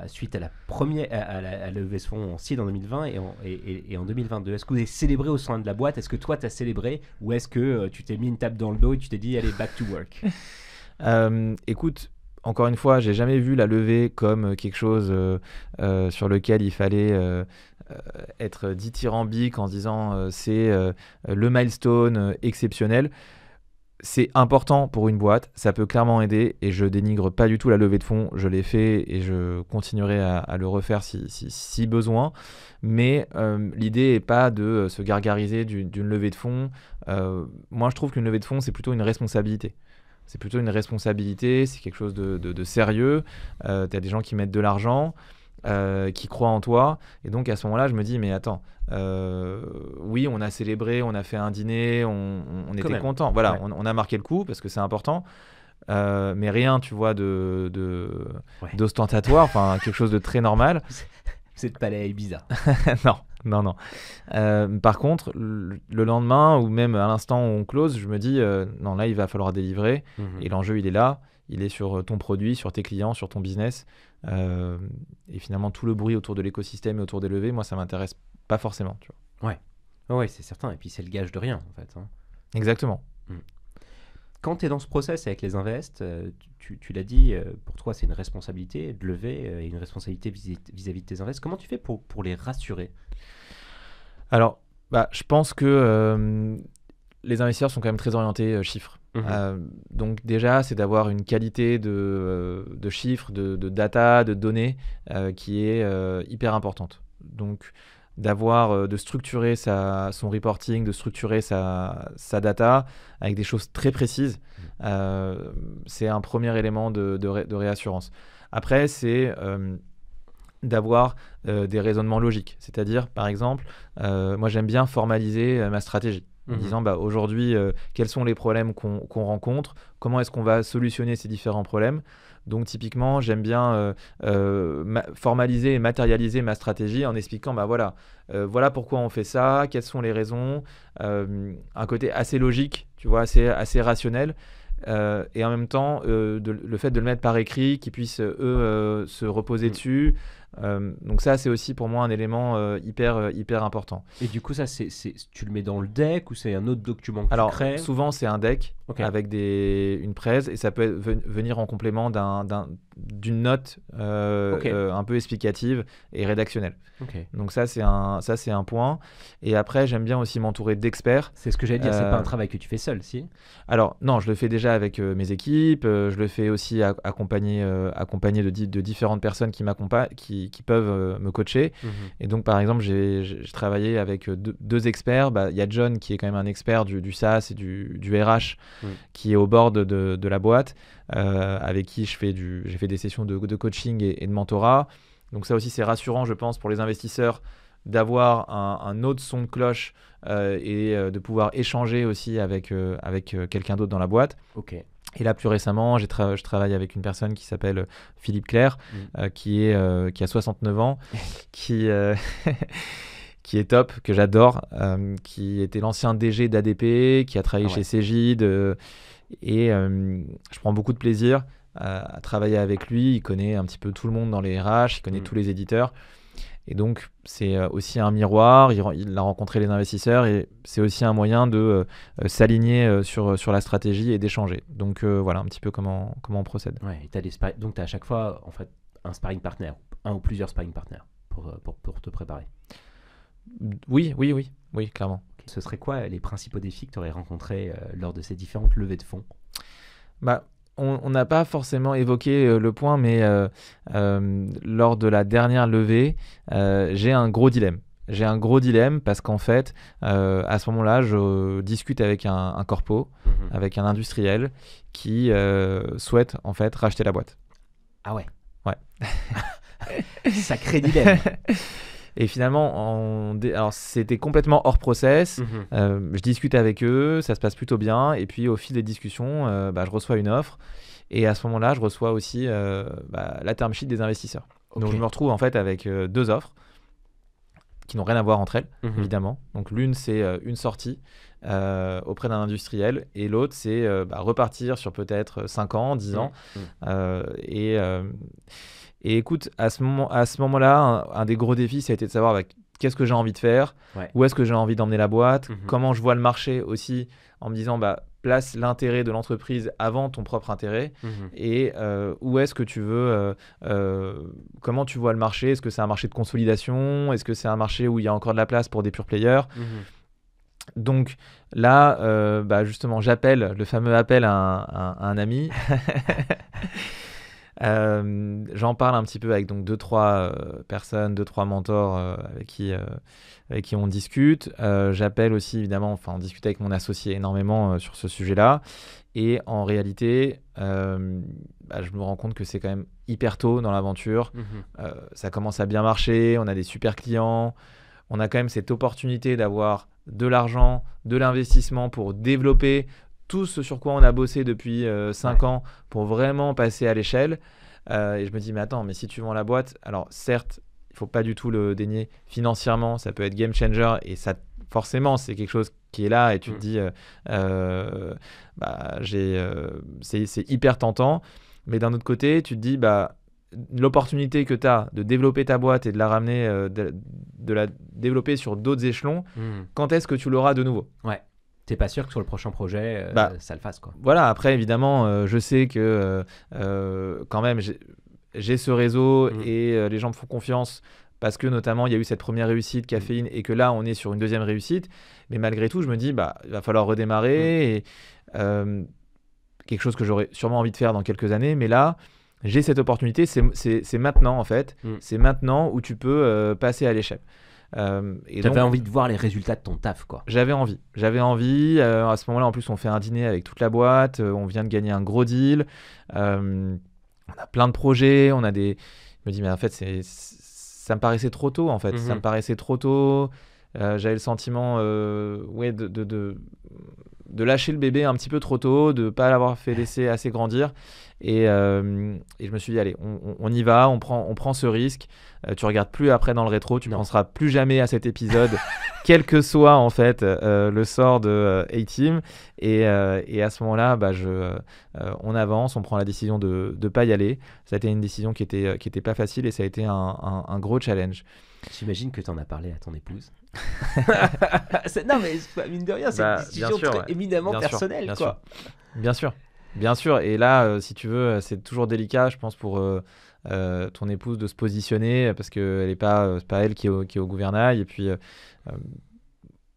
suite à la levée de fonds en seed en 2020 et en 2022, est-ce que vous avez célébré au sein de la boîte? Est-ce que toi tu as célébré ou est-ce que tu t'es mis une tape dans le dos et tu t'es dit allez back to work? Écoute, encore une fois, j'ai jamais vu la levée comme quelque chose sur lequel il fallait être dithyrambique en se disant c'est le milestone exceptionnel. C'est important pour une boîte, ça peut clairement aider et je dénigre pas du tout la levée de fonds, je l'ai fait et je continuerai à le refaire si besoin. Mais l'idée n'est pas de se gargariser d'une levée de fonds. Moi, je trouve qu'une levée de fonds, c'est plutôt une responsabilité. C'est plutôt une responsabilité, c'est quelque chose de sérieux. Tu as des gens qui mettent de l'argent, qui croient en toi. Et donc, à ce moment-là, je me dis, mais attends, oui, on a célébré, on a fait un dîner, on était contents. Voilà, Ouais. on a marqué le coup parce que c'est important. Mais rien, tu vois, d'ostentatoire, enfin, quelque chose de très normal. Vous êtes pas allé à Ibiza. Non. Par contre, le lendemain ou même à l'instant où on close, je me dis non, là il va falloir délivrer et l'enjeu il est là, il est sur ton produit, sur tes clients, sur ton business et finalement tout le bruit autour de l'écosystème et autour des levées, moi ça m'intéresse pas forcément, tu vois. Ouais, c'est certain, et puis c'est le gage de rien en fait, hein. Exactement. Quand tu es dans ce process avec les invests, tu l'as dit, pour toi c'est une responsabilité de lever et une responsabilité vis-à-vis de tes invests. Comment tu fais pour les rassurer? Alors, je pense que les investisseurs sont quand même très orientés chiffres. Donc déjà, c'est d'avoir une qualité de chiffres, de data, de données qui est hyper importante. Donc de structurer son reporting, de structurer sa data avec des choses très précises, c'est un premier élément de réassurance. Après, c'est d'avoir des raisonnements logiques. C'est-à-dire, par exemple, moi j'aime bien formaliser ma stratégie. En disant aujourd'hui, quels sont les problèmes qu'on rencontre, comment est-ce qu'on va solutionner ces différents problèmes. Donc typiquement, j'aime bien formaliser et matérialiser ma stratégie en expliquant voilà pourquoi on fait ça, quelles sont les raisons, un côté assez logique, tu vois, assez rationnel. Et en même temps, le fait de le mettre par écrit, qu'ils puissent eux se reposer dessus. Donc ça, c'est aussi pour moi un élément hyper important. Et du coup, ça, tu le mets dans le deck ou c'est un autre document que tu crées? Souvent, c'est un deck avec une presse et ça peut venir en complément d'une note un peu explicative et rédactionnelle. Donc ça, c'est un point. Et après, j'aime bien aussi m'entourer d'experts. C'est ce que j'allais dire, c'est pas un travail que tu fais seul, si? Alors non, je le fais déjà avec mes équipes, je le fais aussi accompagné de différentes personnes qui m'accompagnent, qui peuvent me coacher. Et donc par exemple, j'ai travaillé avec deux experts. Il y a John qui est quand même un expert du SaaS et du RH qui est au board de la boîte, avec qui j'ai fait des sessions de coaching et de mentorat. Donc ça aussi c'est rassurant, je pense, pour les investisseurs d'avoir un autre son de cloche et de pouvoir échanger aussi avec quelqu'un d'autre dans la boîte. Et là, plus récemment, je travaille avec une personne qui s'appelle Philippe Clerc, qui a 69 ans, qui est top, que j'adore, qui était l'ancien DG d'ADP, qui a travaillé chez Cegid, et je prends beaucoup de plaisir à travailler avec lui. Il connaît un petit peu tout le monde dans les RH, il connaît tous les éditeurs. Et donc, c'est aussi un miroir. Il a rencontré les investisseurs et c'est aussi un moyen de s'aligner sur la stratégie et d'échanger. Donc, voilà un petit peu comment on procède. Ouais, et donc, tu as à chaque fois en fait, un sparring partner, un ou plusieurs sparring partners pour te préparer. Oui, clairement. Ce serait quoi les principaux défis que tu aurais rencontrés lors de ces différentes levées de fonds? On n'a pas forcément évoqué le point, mais lors de la dernière levée, j'ai un gros dilemme. j'ai un gros dilemme parce qu'en fait, à ce moment-là, je discute avec un corpo, avec un industriel qui souhaite en fait racheter la boîte. Ah ouais. Ouais. Sacré dilemme. Et finalement, alors c'était complètement hors process. Je discute avec eux, ça se passe plutôt bien. Et puis au fil des discussions, je reçois une offre. Et à ce moment-là, je reçois aussi la term sheet des investisseurs. Okay. Donc je me retrouve en fait avec 2 offres qui n'ont rien à voir entre elles, évidemment. Donc l'une, c'est une sortie auprès d'un industriel. Et l'autre, c'est repartir sur peut-être 5 ans, 10 ans. Et écoute, à ce moment-là, un des gros défis, ça a été de savoir qu'est-ce que j'ai envie de faire, où est-ce que j'ai envie d'emmener la boîte, comment je vois le marché aussi, en me disant place l'intérêt de l'entreprise avant ton propre intérêt, et où est-ce que tu veux, comment tu vois le marché, est-ce que c'est un marché de consolidation, est-ce que c'est un marché où il y a encore de la place pour des pure players. Donc là, justement, j'appelle le fameux appel à un ami. J'en parle un petit peu avec donc 2-3 personnes, 2-3 mentors avec qui on discute. J'appelle aussi évidemment, on discute avec mon associé énormément sur ce sujet-là. Et en réalité, je me rends compte que c'est quand même hyper tôt dans l'aventure. Ça commence à bien marcher, on a des super clients. On a quand même cette opportunité d'avoir de l'argent, de l'investissement pour développer tout ce sur quoi on a bossé depuis 5 ans pour vraiment passer à l'échelle. Et je me dis, mais attends, mais si tu vends la boîte, alors certes, il ne faut pas du tout le dénier financièrement, ça peut être game changer et ça, forcément, c'est quelque chose qui est là et tu te dis, c'est hyper tentant. Mais d'un autre côté, tu te dis, l'opportunité que tu as de développer ta boîte et de la ramener, de la développer sur d'autres échelons, quand est-ce que tu l'auras de nouveau ? Ouais. T'es pas sûr que sur le prochain projet, ça le fasse, quoi. Voilà, après, évidemment, je sais que quand même, j'ai ce réseau et les gens me font confiance parce que notamment, il y a eu cette première réussite Caféine et que là, on est sur une deuxième réussite. Mais malgré tout, je me dis, il va falloir redémarrer et quelque chose que j'aurais sûrement envie de faire dans quelques années. Mais là, j'ai cette opportunité, c'est maintenant, en fait. C'est maintenant où tu peux passer à l'échelle. T'avais envie de voir les résultats de ton taf, quoi. J'avais envie. À ce moment-là, en plus, on fait un dîner avec toute la boîte. On vient de gagner un gros deal. On a plein de projets. Je me dis, mais en fait, ça me paraissait trop tôt, en fait. Ça me paraissait trop tôt. J'avais le sentiment de lâcher le bébé un petit peu trop tôt, de ne pas l'avoir fait laisser assez grandir. Et je me suis dit, allez, on y va, on prend ce risque. Tu regardes plus après dans le rétro, tu ne penseras plus jamais à cet épisode, quel que soit en fait le sort de A-Team. Et à ce moment-là, on avance, on prend la décision de ne pas y aller. Ça a été une décision qui était pas facile et ça a été un gros challenge. J'imagine que tu en as parlé à ton épouse. Non, mais mine de rien, c'est une décision éminemment personnelle, quoi. Bien sûr. Et là, si tu veux, c'est toujours délicat, je pense, pour ton épouse de se positionner parce que c'est pas elle qui est au gouvernail. Et puis,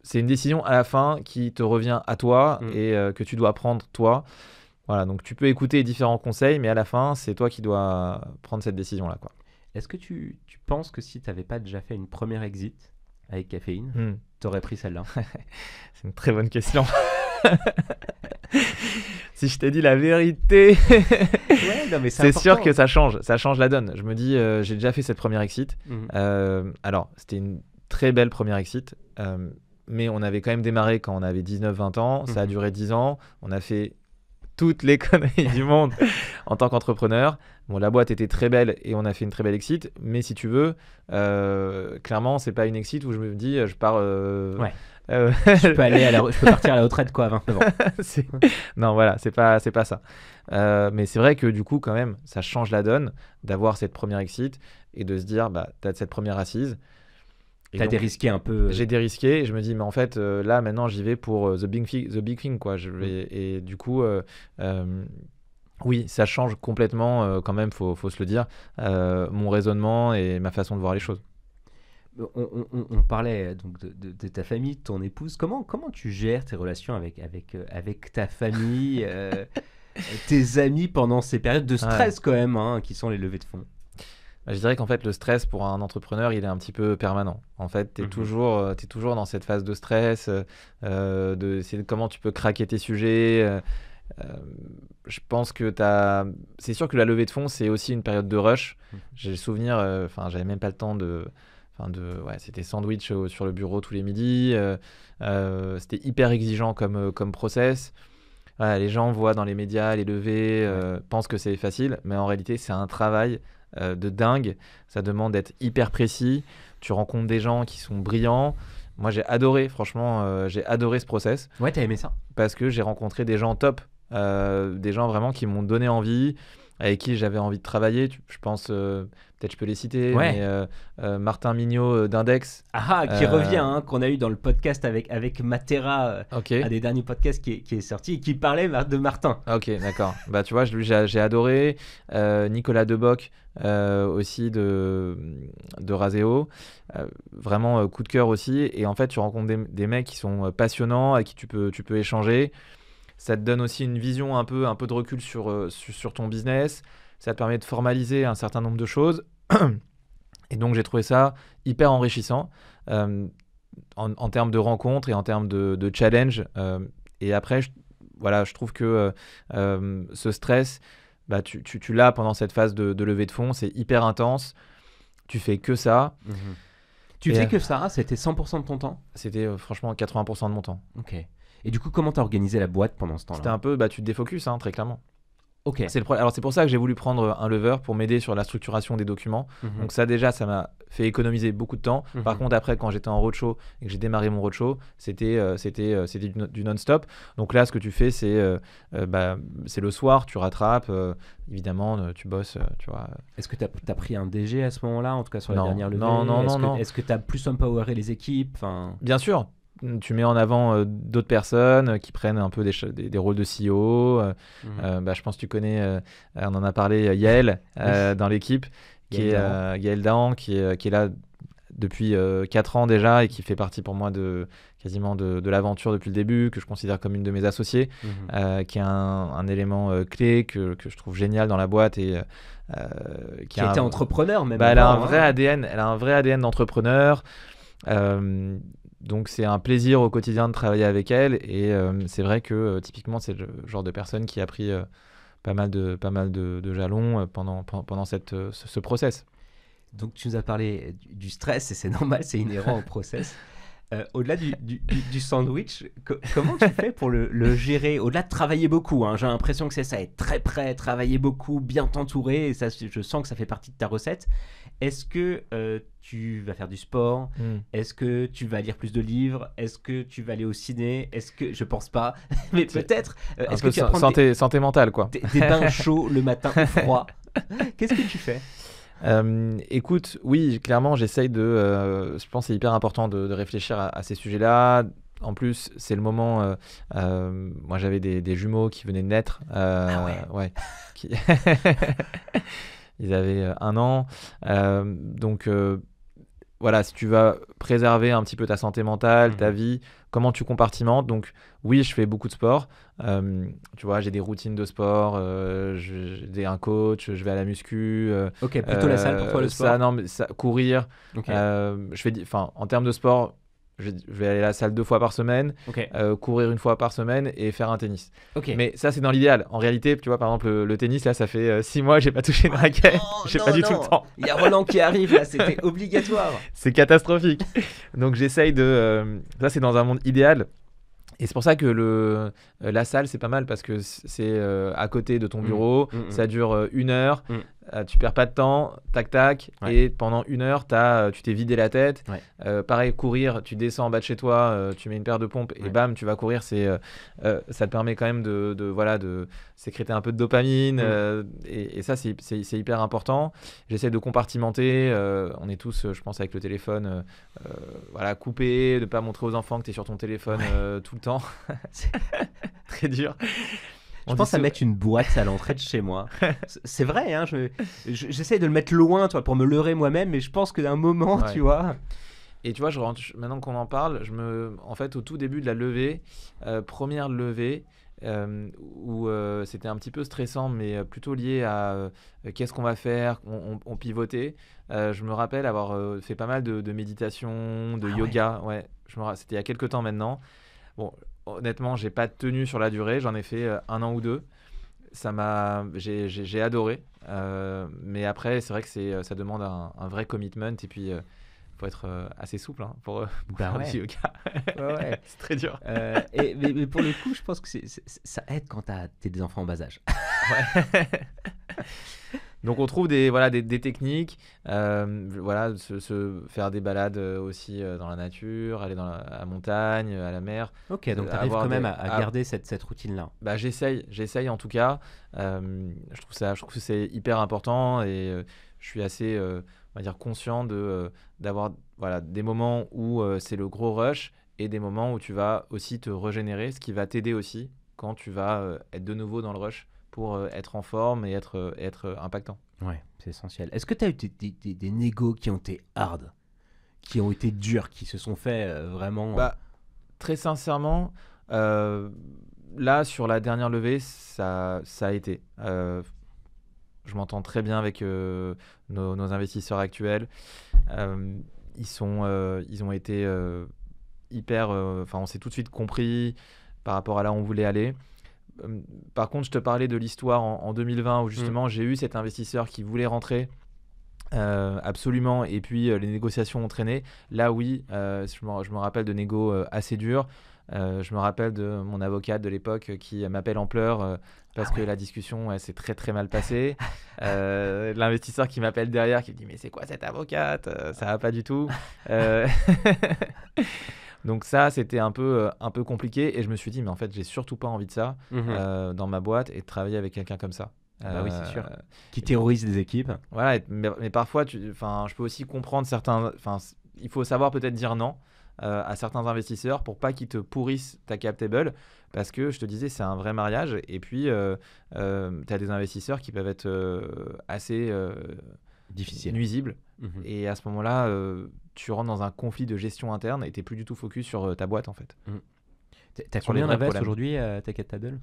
c'est une décision à la fin qui te revient à toi et que tu dois prendre toi. Voilà, donc tu peux écouter différents conseils, mais à la fin, c'est toi qui dois prendre cette décision-là, quoi. Est-ce que tu penses que si tu n'avais pas déjà fait une première exit avec Caféine, tu aurais pris celle-là? C'est une très bonne question. Si je t'ai dit la vérité, c'est sûr que ça change la donne. Je me dis, j'ai déjà fait cette première exit. Alors, c'était une très belle première exit, mais on avait quand même démarré quand on avait 19-20 ans. Ça a duré 10 ans. On a fait toutes les conneries du monde en tant qu'entrepreneur. Bon, la boîte était très belle et on a fait une très belle exit, mais si tu veux, clairement, c'est pas une exit où je me dis, je pars. Je peux partir à la retraite, quoi, à 29 ans. Non, voilà, c'est pas ça. Mais c'est vrai que du coup, quand même, ça change la donne d'avoir cette première exit et de se dire, t'as cette première assise. T'as dérisqué un peu. J'ai dérisqué et je me dis, mais en fait, là, maintenant, j'y vais pour the big thing, quoi. Et du coup, oui, ça change complètement, quand même, faut se le dire, mon raisonnement et ma façon de voir les choses. On parlait donc de ta famille, de ton épouse. Comment tu gères tes relations avec ta famille, tes amis pendant ces périodes de stress quand même, qui sont les levées de fonds? Je dirais qu'en fait, le stress pour un entrepreneur, il est un petit peu permanent. En fait, tu es toujours dans cette phase de stress, c'est comment tu peux craquer tes sujets. Je pense que c'est sûr que la levée de fonds, c'est aussi une période de rush. J'ai le souvenir, j'avais même pas le temps c'était sandwich sur le bureau tous les midis. C'était hyper exigeant comme process. Voilà, les gens voient dans les médias les levées, pensent que c'est facile, mais en réalité, c'est un travail de dingue. Ça demande d'être hyper précis. Tu rencontres des gens qui sont brillants. Moi, j'ai adoré, franchement, j'ai adoré ce process. Ouais, t'as aimé ça? Parce que j'ai rencontré des gens top, des gens vraiment qui m'ont donné envie, avec qui j'avais envie de travailler. Je pense, peut-être je peux les citer, mais Martin Mignot d'Index. Qui revient, qu'on a eu dans le podcast avec Matera, un des derniers podcasts qui est sorti, et qui parlait de Martin. Ok, d'accord. Bah, tu vois, j'ai adoré. Nicolas Deboc, aussi de Raseo. Vraiment coup de cœur aussi. Et en fait, tu rencontres des mecs qui sont passionnants, avec qui tu peux échanger. Ça te donne aussi une vision un peu de recul sur ton business. Ça te permet de formaliser un certain nombre de choses. Et donc, j'ai trouvé ça hyper enrichissant en termes de rencontres et en termes de challenge. Et après, je trouve que ce stress, bah, tu l'as pendant cette phase de levée de fonds. C'est hyper intense. Tu fais que ça. Tu fais que ça? C'était 100% de ton temps? C'était franchement 80% de mon temps. Ok. Et du coup, comment t'as organisé la boîte pendant ce temps-là? C'était un peu, tu te défocuses, très clairement. Ok. Alors c'est pour ça que j'ai voulu prendre un lever pour m'aider sur la structuration des documents. Donc ça déjà, ça m'a fait économiser beaucoup de temps. Par contre après, quand j'étais en roadshow et que j'ai démarré mon roadshow, c'était du non-stop. Donc là, ce que tu fais, c'est le soir, tu rattrapes. Évidemment, tu bosses, tu vois. Est-ce que t'as pris un DG à ce moment-là, en tout cas sur la dernière levée? Non. Est-ce que t'as plus empoweré les équipes? Bien sûr. Tu mets en avant d'autres personnes qui prennent un peu des rôles de CEO. Je pense que tu connais, on en a parlé, Yael dans l'équipe, Yael Dahan, qui est là depuis 4 ans déjà et qui fait partie pour moi quasiment de l'aventure depuis le début, que je considère comme une de mes associées, qui est un élément clé que je trouve génial dans la boîte et qui était entrepreneur même. Elle a un vrai ADN, d'entrepreneur. Donc c'est un plaisir au quotidien de travailler avec elle et c'est vrai que typiquement c'est le genre de personne qui a pris pas mal de jalons pendant ce process. Donc tu nous as parlé du stress et c'est normal, c'est inhérent au process. Au-delà du sandwich, comment tu fais pour le gérer? Au-delà de travailler beaucoup, j'ai l'impression que c'est ça, être très prêt, travailler beaucoup, bien t'entourer, et ça, je sens que ça fait partie de ta recette. Est-ce que tu vas faire du sport? Est-ce que tu vas lire plus de livres? Est-ce que tu vas aller au ciné? Je pense pas, mais peut-être. Est-ce que tu vas prendre santé mentale, quoi. Des bains chauds le matin ou froid? Qu'est-ce que tu fais? Écoute, oui, clairement, j'essaye je pense que c'est hyper important de réfléchir à ces sujets-là. En plus, c'est le moment. Moi, j'avais des jumeaux qui venaient de naître. Ils avaient 1 an. Donc, voilà, si tu vas préserver un petit peu ta santé mentale, ta vie, comment tu compartimentes. Donc, oui, je fais beaucoup de sport. Tu vois, j'ai des routines de sport. J'ai un coach, je vais à la muscu. Ok, plutôt la salle pour toi, le sport? Courir. Okay. En termes de sport, je vais aller à la salle 2 fois par semaine, courir 1 fois par semaine et faire un tennis. Mais ça, c'est dans l'idéal. En réalité, tu vois, par exemple, le tennis, là, ça fait 6 mois que j'ai pas touché une raquette. J'ai pas du tout le temps. Il y a Roland qui arrive, là, c'était obligatoire. C'est catastrophique. Donc, j'essaye ça, c'est dans un monde idéal. Et c'est pour ça que la salle, c'est pas mal parce que c'est à côté de ton bureau. Ça dure 1 heure. Tu perds pas de temps, tac, et pendant 1 heure, tu t'es vidé la tête. Pareil, courir, tu descends en bas de chez toi, tu mets une paire de pompes et bam, tu vas courir. Ça te permet quand même de sécréter un peu de dopamine. Et ça, c'est hyper important. J'essaie de compartimenter. On est tous, je pense, avec le téléphone, coupé, de pas montrer aux enfants que tu es sur ton téléphone tout le temps. C'est très dur. Je pense à mettre une boîte à l'entrée de chez moi. C'est vrai, j'essaie de le mettre loin, pour me leurrer moi-même, mais je pense qu'à un moment, tu vois... Et tu vois, maintenant qu'on en parle, en fait, au tout début de la levée, première levée, où c'était un petit peu stressant, mais plutôt lié à qu'est-ce qu'on va faire, on pivotait. Je me rappelle avoir fait pas mal de méditation, de yoga. Ouais, c'était il y a quelques temps maintenant. Bon, honnêtement, j'ai pas tenu sur la durée, j'en ai fait 1 an ou 2. J'ai adoré. Mais après, c'est vrai que ça demande un vrai commitment, et puis faut être assez souple pour faire du yoga. Ouais. C'est très dur. Mais pour le coup, je pense que ça aide quand t'as des enfants en bas âge. Ouais. Donc on trouve des techniques, faire des balades aussi dans la nature, aller à la montagne, à la mer. Ok, donc tu arrives quand même à garder cette routine-là. Bah, j'essaye en tout cas. Je trouve que c'est hyper important, et je suis assez on va dire conscient d'avoir des moments où c'est le gros rush, et des moments où tu vas aussi te régénérer, ce qui va t'aider aussi quand tu vas être de nouveau dans le rush, pour être en forme et être impactant. Ouais, c'est essentiel. Est-ce que tu as eu des négos qui ont été hard, qui ont été durs, qui se sont fait vraiment... Très sincèrement, là, sur la dernière levée, ça a été. Je m'entends très bien avec nos investisseurs actuels. Ils ont été hyper... on s'est tout de suite compris par rapport à là où on voulait aller. Par contre, je te parlais de l'histoire en 2020, où justement j'ai eu cet investisseur qui voulait rentrer absolument, et puis les négociations ont traîné. Là oui, je me rappelle de négos assez durs. Je me rappelle de mon avocate de l'époque qui m'appelle en pleurs parce que la discussion s'est très très mal passée. L'investisseur qui m'appelle derrière, qui me dit mais c'est quoi cette avocate, ça va pas du tout. Donc ça, c'était un peu compliqué, et je me suis dit mais en fait j'ai surtout pas envie de ça dans ma boîte, et de travailler avec quelqu'un comme ça. Oui, c'est sûr. Qui terrorise les équipes. Voilà, mais parfois je peux aussi comprendre il faut savoir peut-être dire non à certains investisseurs pour pas qu'ils te pourrissent ta cap table, parce que je te disais c'est un vrai mariage, et puis tu as des investisseurs qui peuvent être assez difficiles, nuisibles, et à ce moment-là tu rentres dans un conflit de gestion interne, et t'es plus du tout focus sur ta boîte en fait. T'as combien d'invests aujourd'hui à ta cap table?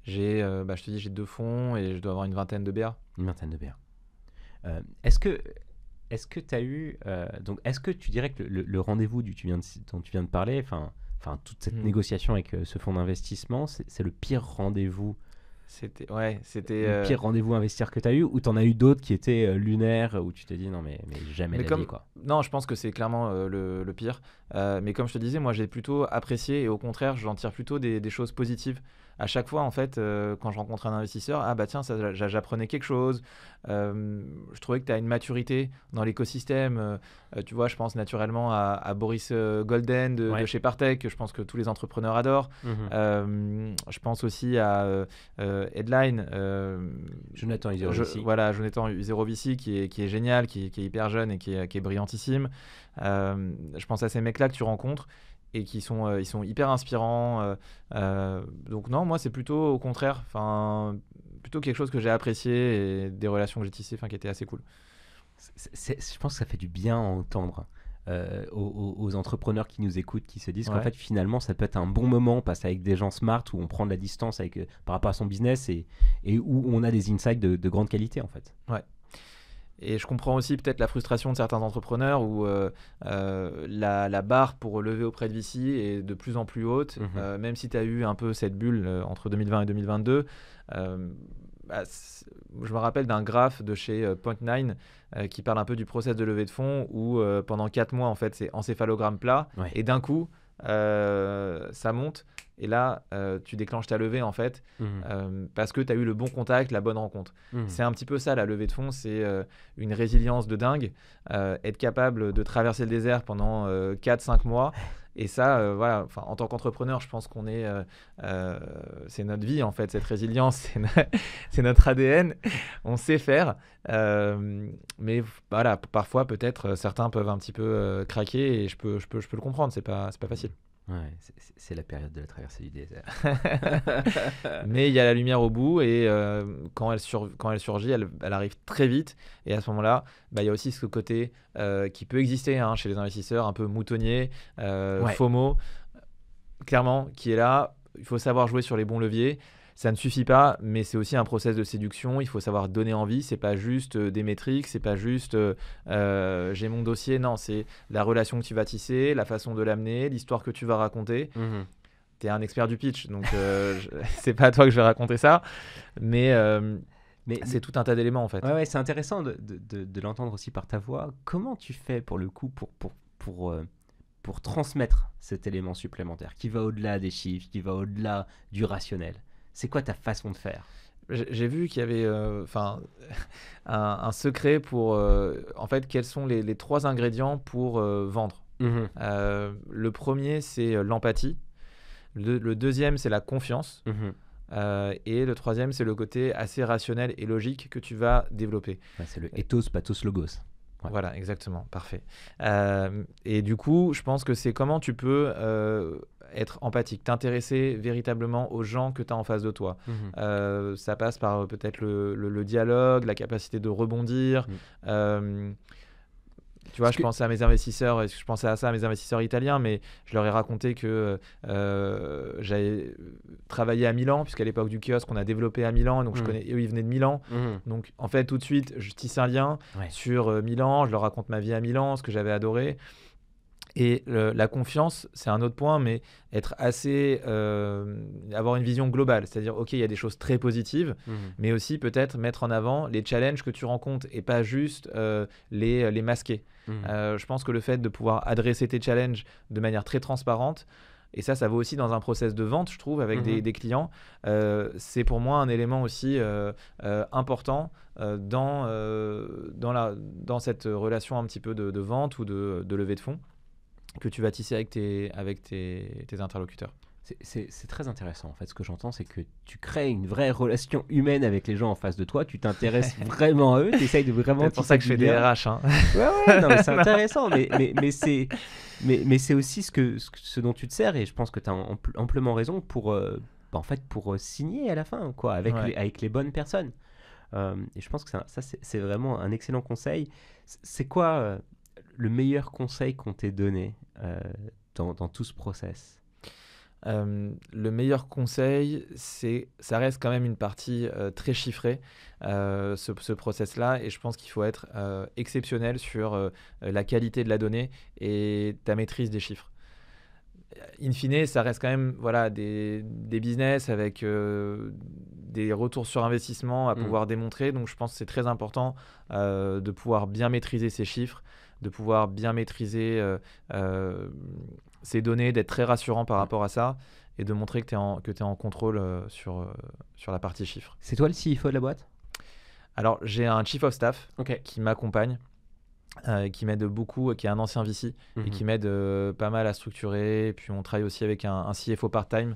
Je te dis, j'ai 2 fonds, et je dois avoir une vingtaine de BA. Une vingtaine de BA. Est-ce que tu as eu... donc, est-ce que tu dirais que le rendez-vous dont tu viens de parler, toute cette négociation avec ce fonds d'investissement, c'est le pire rendez-vous? C'était le pire rendez-vous investir que tu as eu, ou tu en as eu d'autres qui étaient lunaires, où tu t'es dit non mais jamais la vie, quoi? Non, je pense que c'est clairement le pire. Mais comme je te disais, moi j'ai plutôt apprécié, et au contraire j'en tire plutôt des choses positives. À chaque fois, en fait, quand je rencontre un investisseur, tiens, j'apprenais quelque chose. Je trouvais que tu as une maturité dans l'écosystème. Tu vois, je pense naturellement à Boris Golden de chez Partech, que je pense que tous les entrepreneurs adorent. Je pense aussi à Headline. Jonathan Uzerovici. Jonathan Uzerovici qui est génial, qui est hyper jeune, et qui est brillantissime. Je pense à ces mecs-là que tu rencontres, et qui sont hyper inspirants. Donc non, moi c'est plutôt au contraire, plutôt quelque chose que j'ai apprécié, et des relations que j'ai tissées qui étaient assez cool. Je pense que ça fait du bien à entendre aux entrepreneurs qui nous écoutent, qui se disent qu'en fait finalement ça peut être un bon moment, passer avec des gens smart, où on prend de la distance par rapport à son business, et où on a des insights de grande qualité en fait. Ouais. Et je comprends aussi peut-être la frustration de certains entrepreneurs, où la barre pour lever auprès de VC est de plus en plus haute. Même si tu as eu un peu cette bulle entre 2020 et 2022. Je me rappelle d'un graphe de chez Point9 qui parle un peu du process de levée de fonds, où pendant 4 mois, en fait, c'est encéphalogramme plat. Et d'un coup, ça monte. Et là, tu déclenches ta levée, en fait, parce que tu as eu le bon contact, la bonne rencontre. C'est un petit peu ça, la levée de fonds. C'est une résilience de dingue. Être capable de traverser le désert pendant 4-5 mois. Et ça, en tant qu'entrepreneur, je pense qu'on est... c'est notre vie, en fait, cette résilience. C'est notre ADN. On sait faire. Mais parfois, peut-être, certains peuvent un petit peu craquer, et je peux le comprendre. C'est pas facile. Ouais, c'est la période de la traversée du désert. Mais il y a la lumière au bout et quand elle surgit, elle arrive très vite. Et à ce moment-là, il y a aussi ce côté qui peut exister chez les investisseurs, un peu moutonnier, Ouais. FOMO, clairement, qui est là. Il faut savoir jouer sur les bons leviers. Ça ne suffit pas, mais c'est aussi un process de séduction. Il faut savoir donner envie. C'est pas juste des métriques, c'est pas juste j'ai mon dossier. Non, c'est la relation que tu vas tisser, la façon de l'amener, l'histoire que tu vas raconter. Tu es un expert du pitch, donc c'est pas à toi que je vais raconter ça, mais c'est tout un tas d'éléments en fait. Ouais, c'est intéressant de l'entendre aussi par ta voix. Comment tu fais pour le coup pour transmettre cet élément supplémentaire qui va au-delà des chiffres, qui va au-delà du rationnel? C'est quoi ta façon de faire? J'ai vu qu'il y avait un secret pour en fait quels sont les 3 ingrédients pour vendre. Le premier c'est l'empathie, le deuxième c'est la confiance. Et le troisième, c'est le côté assez rationnel et logique que tu vas développer. Ouais, c'est le ethos, pathos, logos. Ouais. Voilà, exactement, parfait. Et du coup, je pense que c'est comment tu peux être empathique, t'intéresser véritablement aux gens que tu as en face de toi. Ça passe par peut-être le dialogue, la capacité de rebondir. Tu vois, je pensais à mes investisseurs, je pensais à ça à mes investisseurs italiens, mais je leur ai raconté que j'avais travaillé à Milan, puisqu'à l'époque du kiosque, on a développé à Milan, donc eux, ils venaient de Milan. Donc, en fait, tout de suite, je tisse un lien sur Milan, je leur raconte ma vie à Milan, ce que j'avais adoré. Et la confiance, c'est un autre point, mais être assez, avoir une vision globale, c'est-à-dire, ok, il y a des choses très positives, mais aussi peut-être mettre en avant les challenges que tu rencontres et pas juste les masquer. Je pense que le fait de pouvoir adresser tes challenges de manière très transparente, et ça vaut aussi dans un process de vente, je trouve, avec des clients, c'est pour moi un élément aussi important dans cette relation un petit peu de vente ou de levée de fonds que tu vas tisser avec tes interlocuteurs. C'est très intéressant. En fait, ce que j'entends, c'est que tu crées une vraie relation humaine avec les gens en face de toi. Tu t'intéresses vraiment à eux. Tu essayes de vraiment... C'est pour ça que je fais des RH. Ouais, non, mais c'est intéressant. Mais c'est aussi ce dont tu te sers. Et je pense que tu as amplement raison pour signer à la fin, quoi, avec les bonnes personnes. Et je pense que ça c'est vraiment un excellent conseil. C'est quoi le meilleur conseil qu'on t'ait donné dans tout ce process? Le meilleur conseil, ça reste quand même une partie très chiffrée, ce process-là, et je pense qu'il faut être exceptionnel sur la qualité de la donnée et ta maîtrise des chiffres. In fine, ça reste quand même des business avec des retours sur investissement à pouvoir démontrer, donc je pense que c'est très important de pouvoir bien maîtriser ces chiffres, de pouvoir bien maîtriser ces données, d'être très rassurant par rapport à ça et de montrer que tu es en contrôle sur la partie chiffres. C'est toi le CFO de la boîte? Alors, j'ai un chief of staff qui m'accompagne, qui m'aide beaucoup, qui est un ancien VC et qui m'aide pas mal à structurer. Et puis, on travaille aussi avec un CFO part-time.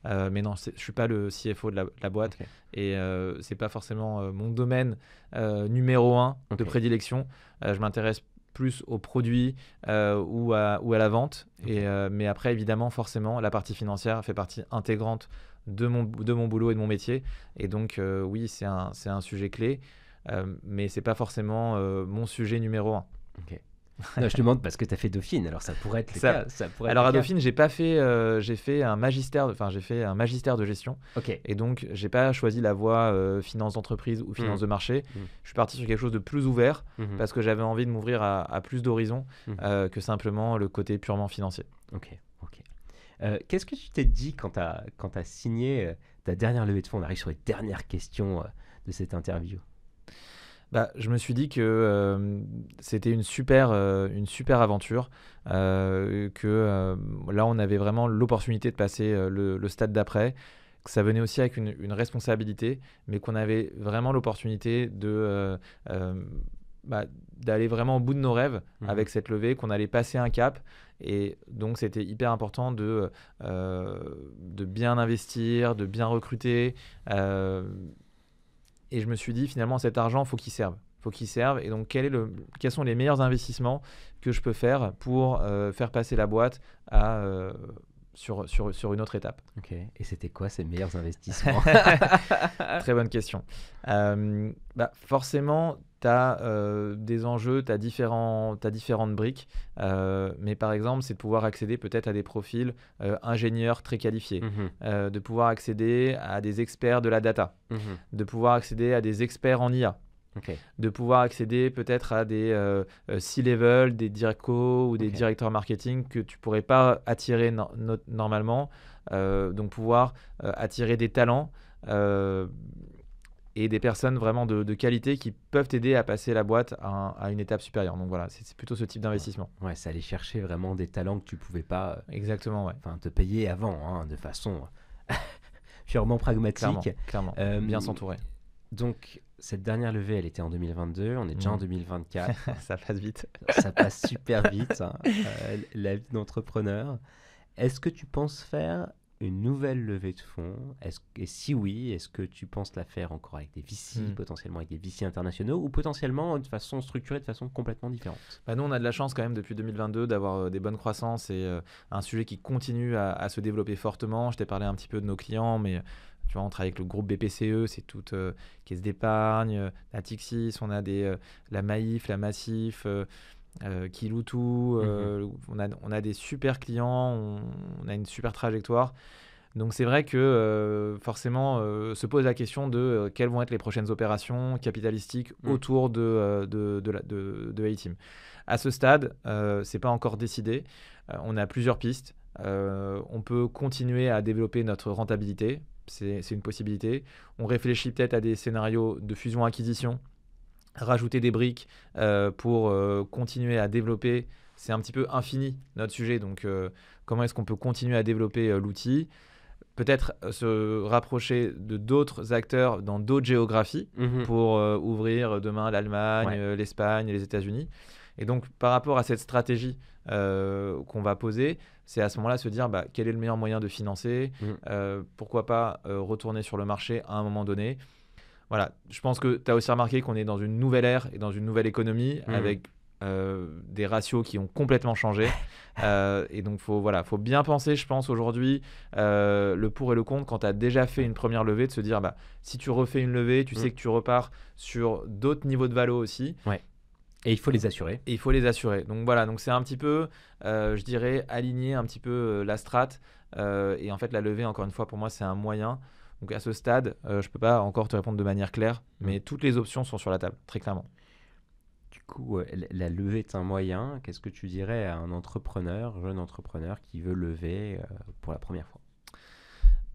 Mais non, je ne suis pas le CFO de la boîte et ce n'est pas forcément mon domaine numéro 1 de prédilection. Je m'intéresse plus aux produits ou à la vente. Mais après, évidemment, forcément, la partie financière fait partie intégrante de mon boulot et de mon métier. Et donc, oui, c'est un sujet clé, mais ce n'est pas forcément mon sujet numéro 1. Non, je te demande parce que tu as fait Dauphine, alors ça pourrait être le cas. Alors à Dauphine, j'ai fait un magistère de gestion. Et donc, j'ai pas choisi la voie finance d'entreprise ou finance de marché. Je suis parti sur quelque chose de plus ouvert parce que j'avais envie de m'ouvrir à plus d'horizons que simplement le côté purement financier. Qu'est-ce que tu t'es dit quand tu as signé ta dernière levée de fonds? On arrive sur les dernières questions de cette interview. Je me suis dit que c'était une super aventure, que là on avait vraiment l'opportunité de passer le stade d'après, que ça venait aussi avec une responsabilité, mais qu'on avait vraiment l'opportunité d'aller vraiment au bout de nos rêves avec cette levée, qu'on allait passer un cap. Et donc c'était hyper important de bien investir, de bien recruter. Et je me suis dit, finalement, cet argent, il faut qu'il serve. Et donc, quels sont les meilleurs investissements que je peux faire pour faire passer la boîte à sur une autre étape. Ok. Et c'était quoi ces meilleurs investissements? Très bonne question. Forcément, tu as des enjeux, tu as différentes briques, mais par exemple, c'est de pouvoir accéder peut-être à des profils ingénieurs très qualifiés, de pouvoir accéder à des experts de la data, de pouvoir accéder à des experts en IA. Ok. De pouvoir accéder peut-être à des C-level, des directeurs ou des directeurs marketing que tu ne pourrais pas attirer normalement. Donc pouvoir attirer des talents et des personnes vraiment de qualité qui peuvent t'aider à passer la boîte à une étape supérieure. Donc voilà, c'est plutôt ce type d'investissement. Ouais, c'est aller chercher vraiment des talents que tu ne pouvais pas Exactement, ouais. te payer avant, hein, de façon purement pragmatique. Clairement. Bien s'entourer. Donc, cette dernière levée, elle était en 2022. On est déjà en 2024. Ça passe vite. Ça passe super vite, hein, la vie d'entrepreneur. Est-ce que tu penses faire une nouvelle levée de fonds? Et si oui, est-ce que tu penses la faire encore avec des VC, potentiellement avec des VC internationaux, ou potentiellement de façon structurée, de façon complètement différente? Nous, on a de la chance quand même depuis 2022 d'avoir des bonnes croissances et un sujet qui continue à se développer fortement. Je t'ai parlé un petit peu de nos clients, mais tu vois, on travaille avec le groupe BPCE, c'est toute caisse d'épargne, la Tixis, on a la Maïf, la Massif, Kiloutou, on a des super clients, on a une super trajectoire. Donc c'est vrai que forcément se pose la question de quelles vont être les prochaines opérations capitalistiques autour de A-Team. À ce stade, c'est pas encore décidé. On a plusieurs pistes. On peut continuer à développer notre rentabilité. C'est une possibilité. On réfléchit peut-être à des scénarios de fusion-acquisition, rajouter des briques pour continuer à développer. C'est un petit peu infini notre sujet. Donc, comment est-ce qu'on peut continuer à développer l'outil? Peut-être se rapprocher de d'autres acteurs dans d'autres géographies pour ouvrir demain l'Allemagne, l'Espagne, les États-Unis. Et donc, par rapport à cette stratégie qu'on va poser, c'est à ce moment-là se dire quel est le meilleur moyen de financer, pourquoi pas retourner sur le marché à un moment donné. Voilà, je pense que tu as aussi remarqué qu'on est dans une nouvelle ère et dans une nouvelle économie avec des ratios qui ont complètement changé. Et donc, faut bien penser, je pense, aujourd'hui, le pour et le contre quand tu as déjà fait une première levée, de se dire, si tu refais une levée, tu sais que tu repars sur d'autres niveaux de valo aussi. Ouais. Et il faut les assurer. Donc voilà, donc c'est un petit peu, je dirais, aligner un petit peu la strat. Et en fait, la levée, encore une fois, pour moi, c'est un moyen. Donc à ce stade, je ne peux pas encore te répondre de manière claire, mais toutes les options sont sur la table, très clairement. Du coup, la levée est un moyen. Qu'est-ce que tu dirais à un jeune entrepreneur qui veut lever pour la première fois?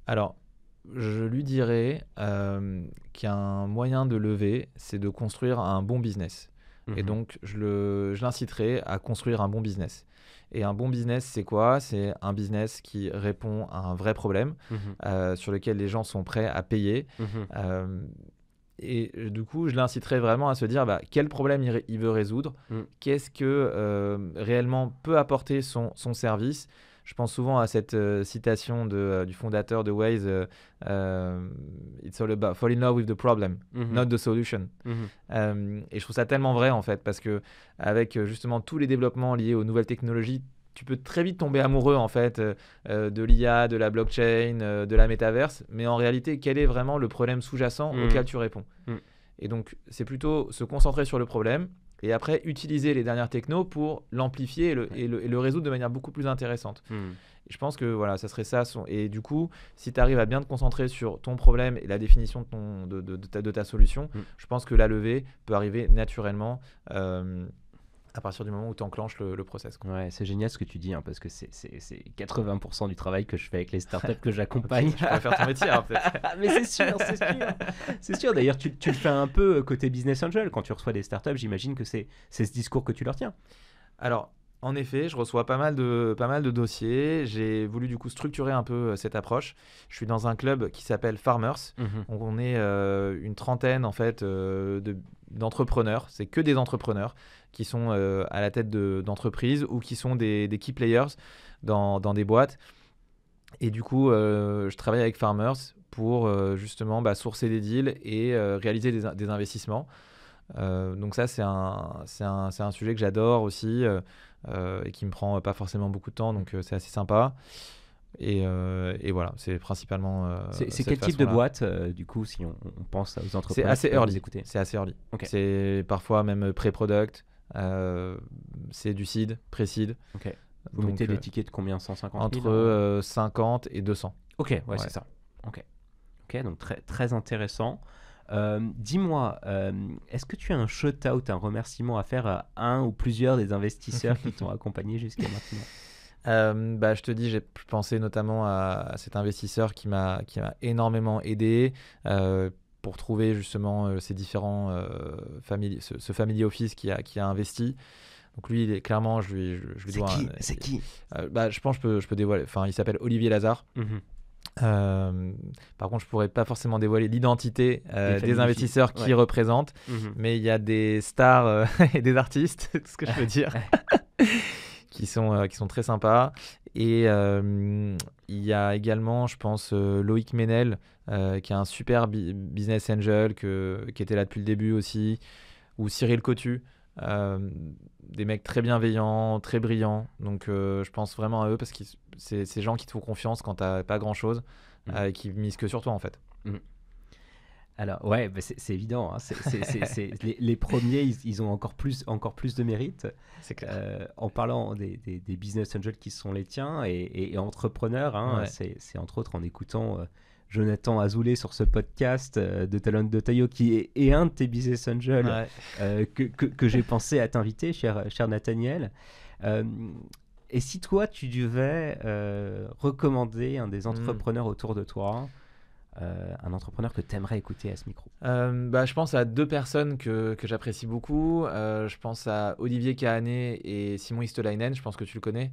Alors, je lui dirais qu'un moyen de lever, c'est de construire un bon business. Et donc, je l'inciterai à construire un bon business. Et un bon business, c'est quoi? C'est un business qui répond à un vrai problème, sur lequel les gens sont prêts à payer. Et du coup, je l'inciterai vraiment à se dire quel problème il veut résoudre, qu'est-ce que réellement peut apporter son service. Je pense souvent à cette citation du fondateur de Waze, It's all about fall in love with the problem, not the solution. Et je trouve ça tellement vrai en fait, parce que avec justement tous les développements liés aux nouvelles technologies, tu peux très vite tomber amoureux en fait de l'IA, de la blockchain, de la métaverse, mais en réalité, quel est vraiment le problème sous-jacent auquel tu réponds? Et donc, c'est plutôt se concentrer sur le problème et après utiliser les dernières technos pour l'amplifier et le résoudre de manière beaucoup plus intéressante. Et je pense que voilà, ça serait ça. Et du coup, si tu arrives à bien te concentrer sur ton problème et la définition de ta solution, je pense que la levée peut arriver naturellement à partir du moment où tu enclenches le process. Ouais, c'est génial ce que tu dis, parce que c'est 80% du travail que je fais avec les startups que j'accompagne. Tu pourrais faire ton métier, peut-être. Mais c'est sûr. C'est sûr. D'ailleurs, tu le fais un peu côté business angel. Quand tu reçois des startups, j'imagine que c'est ce discours que tu leur tiens. Alors, en effet, je reçois pas mal de dossiers. J'ai voulu du coup structurer un peu cette approche. Je suis dans un club qui s'appelle Farmers. Donc, on est une trentaine en fait d'entrepreneurs. C'est que des entrepreneurs qui sont à la tête d'entreprises ou qui sont des key players dans des boîtes. Et du coup, je travaille avec Farmers pour justement sourcer des deals et réaliser des investissements. Donc ça, c'est un sujet que j'adore aussi et qui me prend pas forcément beaucoup de temps, donc c'est assez sympa. Et voilà, c'est principalement. C'est cette quel type de façon-là. boîte, du coup, si on pense aux entrepreneurs C'est assez qui peuvent nous early. écouter. C'est assez early. Ok. C'est parfois même pré-product. C'est du seed, pré-seed. Ok. Vous Donc, mettez des tickets de combien? 150 000 entre 50 et 200. Ok, ouais, c'est ça. Ok, donc très, très intéressant. Dis-moi, est-ce que tu as un shout-out, un remerciement à faire à un ou plusieurs des investisseurs qui t'ont accompagné jusqu'à maintenant? Je te dis, j'ai pensé notamment à cet investisseur qui m'a énormément aidé pour trouver justement ces différents ce family office qui a investi. Donc lui, clairement, je lui dois. C'est qui? Je pense que je peux dévoiler. Enfin, il s'appelle Olivier Lazare. Par contre, je pourrais pas forcément dévoiler l'identité des investisseurs qui représentent, mais il y a des stars et des artistes, tout ce que je peux dire, qui sont très sympas. Et il y a également, je pense, Loïc Ménel, qui est un super business angel, qui était là depuis le début aussi, ou Cyril Cotu. Des mecs très bienveillants, très brillants, donc je pense vraiment à eux parce que c'est ces gens qui te font confiance quand t'as pas grand chose et qui misent que sur toi en fait. Alors ouais, c'est évident, hein. Les premiers ils ont encore plus de mérite. C'est clair. En parlant des business angels qui sont les tiens et entrepreneurs, hein, Ouais. c'est entre autres en écoutant Jonathan Azoulay sur ce podcast de Talent de Taillot qui est un de tes business angels que j'ai pensé à t'inviter, cher Nathaniel. Et si toi tu devais recommander un des entrepreneurs autour de toi, un entrepreneur que tu aimerais écouter à ce micro? Je pense à deux personnes que j'apprécie beaucoup. Je pense à Olivier Kahané et Simon Histolainen, je pense que tu le connais.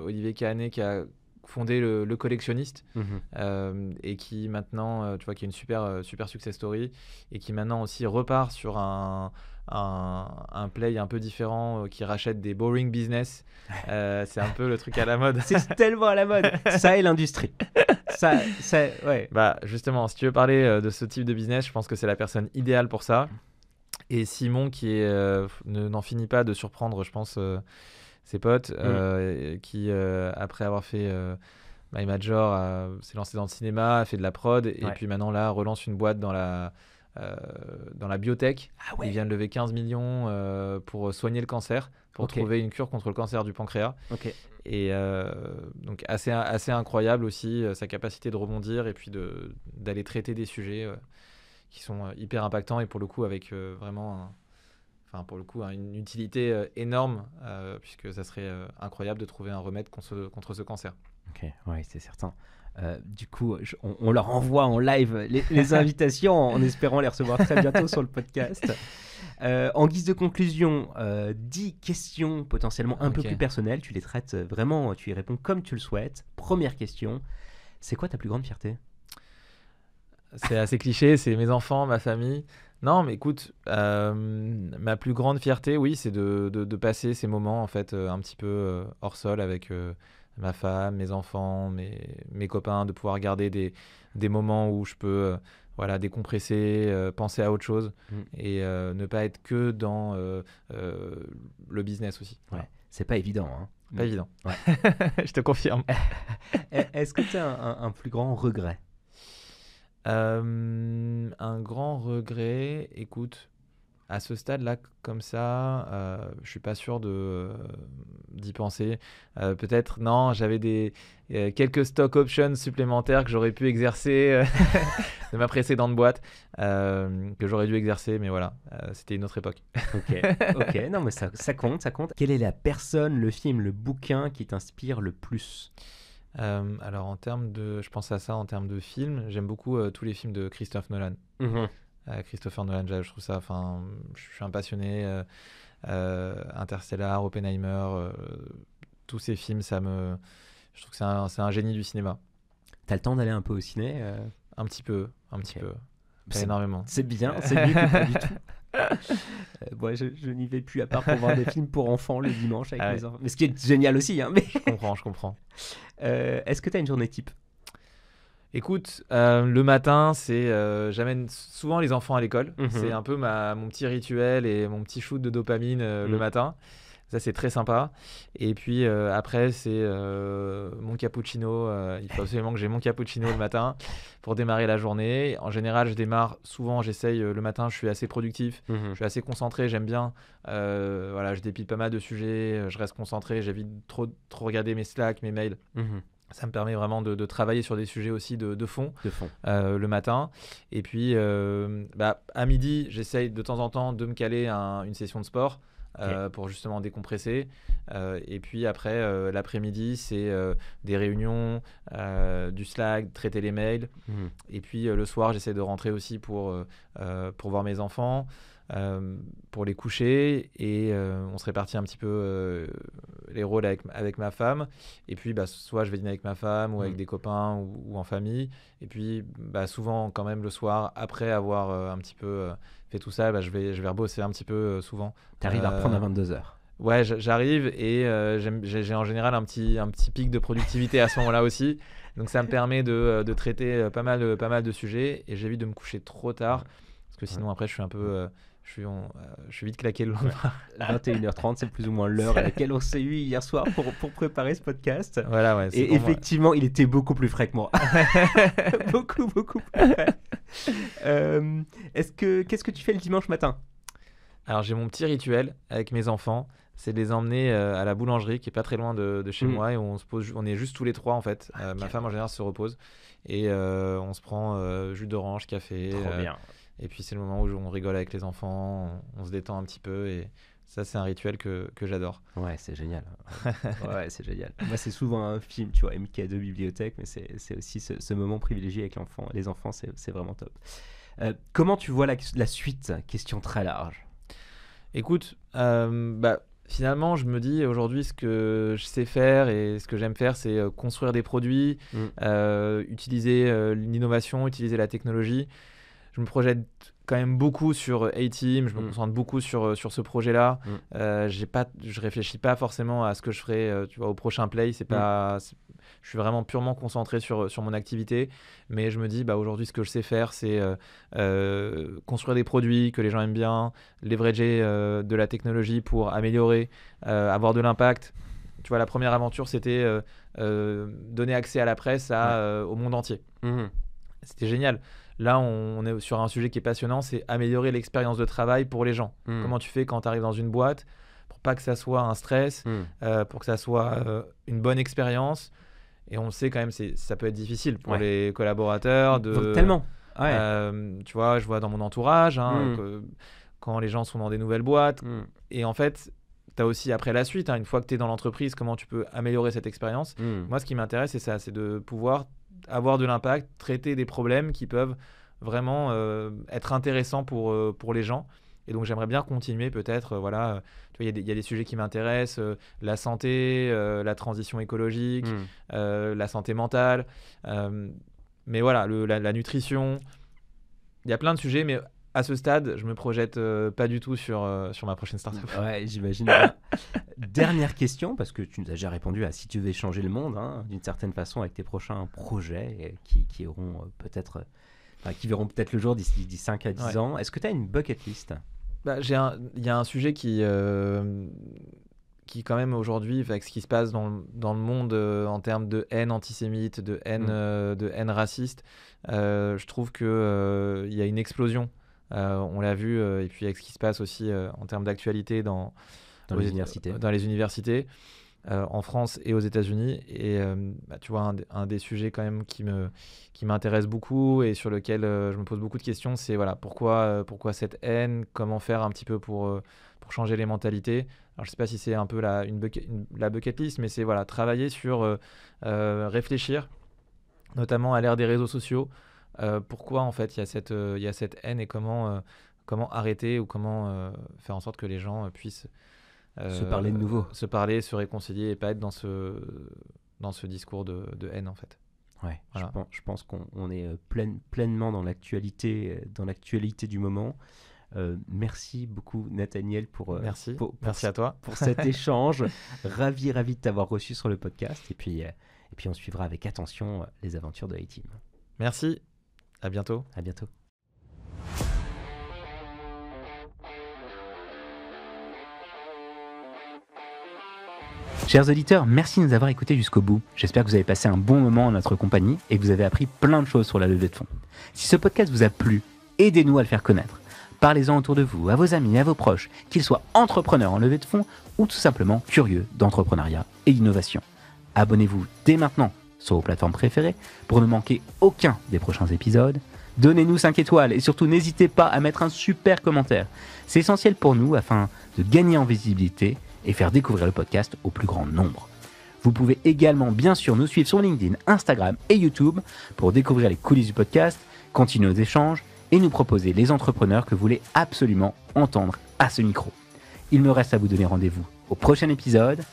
Olivier Kahané qui a fondé le Collectionniste et qui maintenant, tu vois, qui est une super success story et qui maintenant aussi repart sur un play un peu différent qui rachète des boring business. C'est un peu le truc à la mode. C'est tellement à la mode. Ça et l'industrie. Ça, ouais. Justement, si tu veux parler de ce type de business, je pense que c'est la personne idéale pour ça. Et Simon qui n'en finit pas de surprendre, je pense, ses potes, qui après avoir fait My Major s'est lancé dans le cinéma, a fait de la prod et puis maintenant là relance une boîte dans la biotech. Il vient de lever 15 millions pour soigner le cancer, pour trouver une cure contre le cancer du pancréas. Et donc assez incroyable aussi sa capacité de rebondir et puis d'aller traiter des sujets qui sont hyper impactants et pour le coup avec vraiment une utilité énorme puisque ça serait incroyable de trouver un remède contre ce cancer. Ok, ouais, c'est certain. Du coup, on leur envoie en live les invitations en espérant les recevoir très bientôt sur le podcast. En guise de conclusion, 10 questions potentiellement un peu plus personnelles. Tu les traites vraiment, tu y réponds comme tu le souhaites. Première question, c'est quoi ta plus grande fierté? C'est assez cliché, c'est mes enfants, ma famille. Non, mais écoute, ma plus grande fierté, oui, c'est de passer ces moments en fait un petit peu hors sol avec ma femme, mes enfants, mes copains, de pouvoir garder des moments où je peux décompresser, penser à autre chose et ne pas être que dans le business aussi. Ouais, c'est pas évident. Hein. Pas évident. Ouais. Je te confirme. Est-ce que tu as un plus grand regret? Un grand regret, écoute, à ce stade-là, comme ça, je suis pas sûr d'y penser. Peut-être, non, j'avais quelques stock options supplémentaires que j'aurais pu exercer de ma précédente boîte, que j'aurais dû exercer, mais voilà, c'était une autre époque. Ok, non, mais ça compte. Quelle est la personne, le film, le bouquin qui t'inspire le plus? Alors, je pense à ça en termes de films, j'aime beaucoup tous les films de Christopher Nolan. Christopher Nolan, je trouve ça, je suis un passionné. Interstellar, Oppenheimer, tous ces films, je trouve que c'est un génie du cinéma. T'as le temps d'aller un peu au ciné? Un petit peu, pas énormément. C'est bien, c'est mieux que pas du tout. Moi, je n'y vais plus à part pour voir des films pour enfants le dimanche avec mes enfants. Mais ce qui est génial aussi. Hein, mais... Je comprends. Est-ce que tu as une journée type? Écoute, le matin, j'amène souvent les enfants à l'école. C'est un peu mon petit rituel et mon petit shoot de dopamine le matin. Ça, c'est très sympa. Et puis après, c'est mon cappuccino. Il faut absolument que j'ai mon cappuccino le matin pour démarrer la journée. En général, je démarre souvent, j'essaye le matin, je suis assez productif, je suis assez concentré, j'aime bien. Voilà, je dépile pas mal de sujets, je reste concentré, j'évite trop regarder mes Slack, mes mails. Ça me permet vraiment de travailler sur des sujets aussi de fond, le matin. Et puis, à midi, j'essaye de temps en temps de me caler une session de sport. Pour justement décompresser. Et puis après, l'après-midi, c'est des réunions, du Slack, traiter les mails. Et puis le soir, j'essaie de rentrer aussi pour voir mes enfants, pour les coucher. Et on se répartit un petit peu les rôles avec ma femme. Et puis soit je vais dîner avec ma femme ou avec des copains ou en famille. Et puis souvent quand même le soir, après avoir un petit peu fait tout ça, je vais rebosser un petit peu souvent. T'arrives à reprendre à 22h. Ouais, j'arrive et j'ai en général un petit pic de productivité à ce moment-là aussi. Donc ça me permet de traiter pas mal de sujets et j'évite de me coucher trop tard parce que sinon après je suis un peu je suis vite claqué le lendemain. 21h30, c'est plus ou moins l'heure à laquelle on s'est eu hier soir pour préparer ce podcast. Voilà, ouais. Et effectivement, il était beaucoup plus frais que moi. beaucoup plus frais. Qu'est-ce que tu fais le dimanche matin ? Alors j'ai mon petit rituel avec mes enfants, c'est de les emmener à la boulangerie qui est pas très loin de chez moi et on est juste tous les trois en fait. Ma femme en général se repose et on se prend jus d'orange, café. Trop bien. Et puis c'est le moment où on rigole avec les enfants, on se détend un petit peu et ça c'est un rituel que j'adore. Ouais, c'est génial. Ouais, c'est génial. Moi c'est souvent un film, tu vois, MK2 bibliothèque, mais c'est aussi ce moment privilégié avec les enfants, c'est vraiment top. Comment tu vois la suite ? Question très large. Écoute, finalement, je me dis aujourd'hui ce que je sais faire et ce que j'aime faire, c'est construire des produits, utiliser l'innovation, utiliser la technologie. Je me projette quand même beaucoup sur A-Team, je me concentre beaucoup sur ce projet-là. Je réfléchis pas forcément à ce que je ferai au prochain play. Je suis vraiment purement concentré sur mon activité. Mais je me dis, aujourd'hui, ce que je sais faire, c'est construire des produits que les gens aiment bien, leverager de la technologie pour améliorer, avoir de l'impact. Tu vois, la première aventure, c'était donner accès à la presse au monde entier. C'était génial. Là, on est sur un sujet qui est passionnant, c'est améliorer l'expérience de travail pour les gens. Comment tu fais quand tu arrives dans une boîte pour pas que ça soit un stress, pour que ça soit une bonne expérience. Et on le sait quand même, ça peut être difficile pour les collaborateurs. Tellement. Tu vois, je vois dans mon entourage que quand les gens sont dans des nouvelles boîtes. Et en fait, tu as aussi après la suite, une fois que tu es dans l'entreprise, comment tu peux améliorer cette expérience. Moi, ce qui m'intéresse, c'est ça, c'est de pouvoir avoir de l'impact, traiter des problèmes qui peuvent vraiment être intéressants pour les gens. Et donc, j'aimerais bien continuer peut-être, tu vois, il y a des sujets qui m'intéressent, la santé, la transition écologique, la santé mentale, mais voilà, la nutrition. Il y a plein de sujets, mais à ce stade, je me projette pas du tout sur ma prochaine startup. Ouais, j'imagine bien. Dernière question, parce que tu nous as déjà répondu à si tu devais changer le monde, d'une certaine façon, avec tes prochains projets qui auront peut-être, qui verront peut-être le jour d'ici 5 à 10 ans. Est-ce que tu as une bucket list ? Il y a un sujet qui quand même aujourd'hui, avec ce qui se passe dans le monde en termes de haine antisémite, de haine raciste, je trouve qu'il y a une explosion. On l'a vu, et puis avec ce qui se passe aussi en termes d'actualité dans les universités, en France et aux États-Unis. Et tu vois, un des sujets quand même qui m'intéresse beaucoup et sur lequel je me pose beaucoup de questions, c'est pourquoi cette haine, comment faire un petit peu pour changer les mentalités. Alors je sais pas si c'est un peu la bucket list, mais c'est travailler sur réfléchir, notamment à l'ère des réseaux sociaux. Pourquoi en fait il y a cette haine et comment arrêter ou comment faire en sorte que les gens puissent se parler de nouveau, se réconcilier et pas être dans ce discours de haine en fait. Ouais, voilà. Je pense qu'on est pleinement dans l'actualité du moment. Merci beaucoup Nathaniel merci à toi pour cet échange. ravi de t'avoir reçu sur le podcast et puis on suivra avec attention les aventures de A-Team. Merci. À bientôt. À bientôt. Chers auditeurs, merci de nous avoir écoutés jusqu'au bout. J'espère que vous avez passé un bon moment en notre compagnie et que vous avez appris plein de choses sur la levée de fonds. Si ce podcast vous a plu, aidez-nous à le faire connaître. Parlez-en autour de vous, à vos amis, à vos proches, qu'ils soient entrepreneurs en levée de fonds ou tout simplement curieux d'entrepreneuriat et d'innovation. Abonnez-vous dès maintenant sur vos plateformes préférées pour ne manquer aucun des prochains épisodes. Donnez-nous 5 étoiles et surtout n'hésitez pas à mettre un super commentaire. C'est essentiel pour nous afin de gagner en visibilité et faire découvrir le podcast au plus grand nombre. Vous pouvez également bien sûr nous suivre sur LinkedIn, Instagram et YouTube pour découvrir les coulisses du podcast, continuer nos échanges et nous proposer les entrepreneurs que vous voulez absolument entendre à ce micro. Il me reste à vous donner rendez-vous au prochain épisode.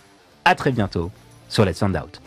À très bientôt sur Let's Find Out.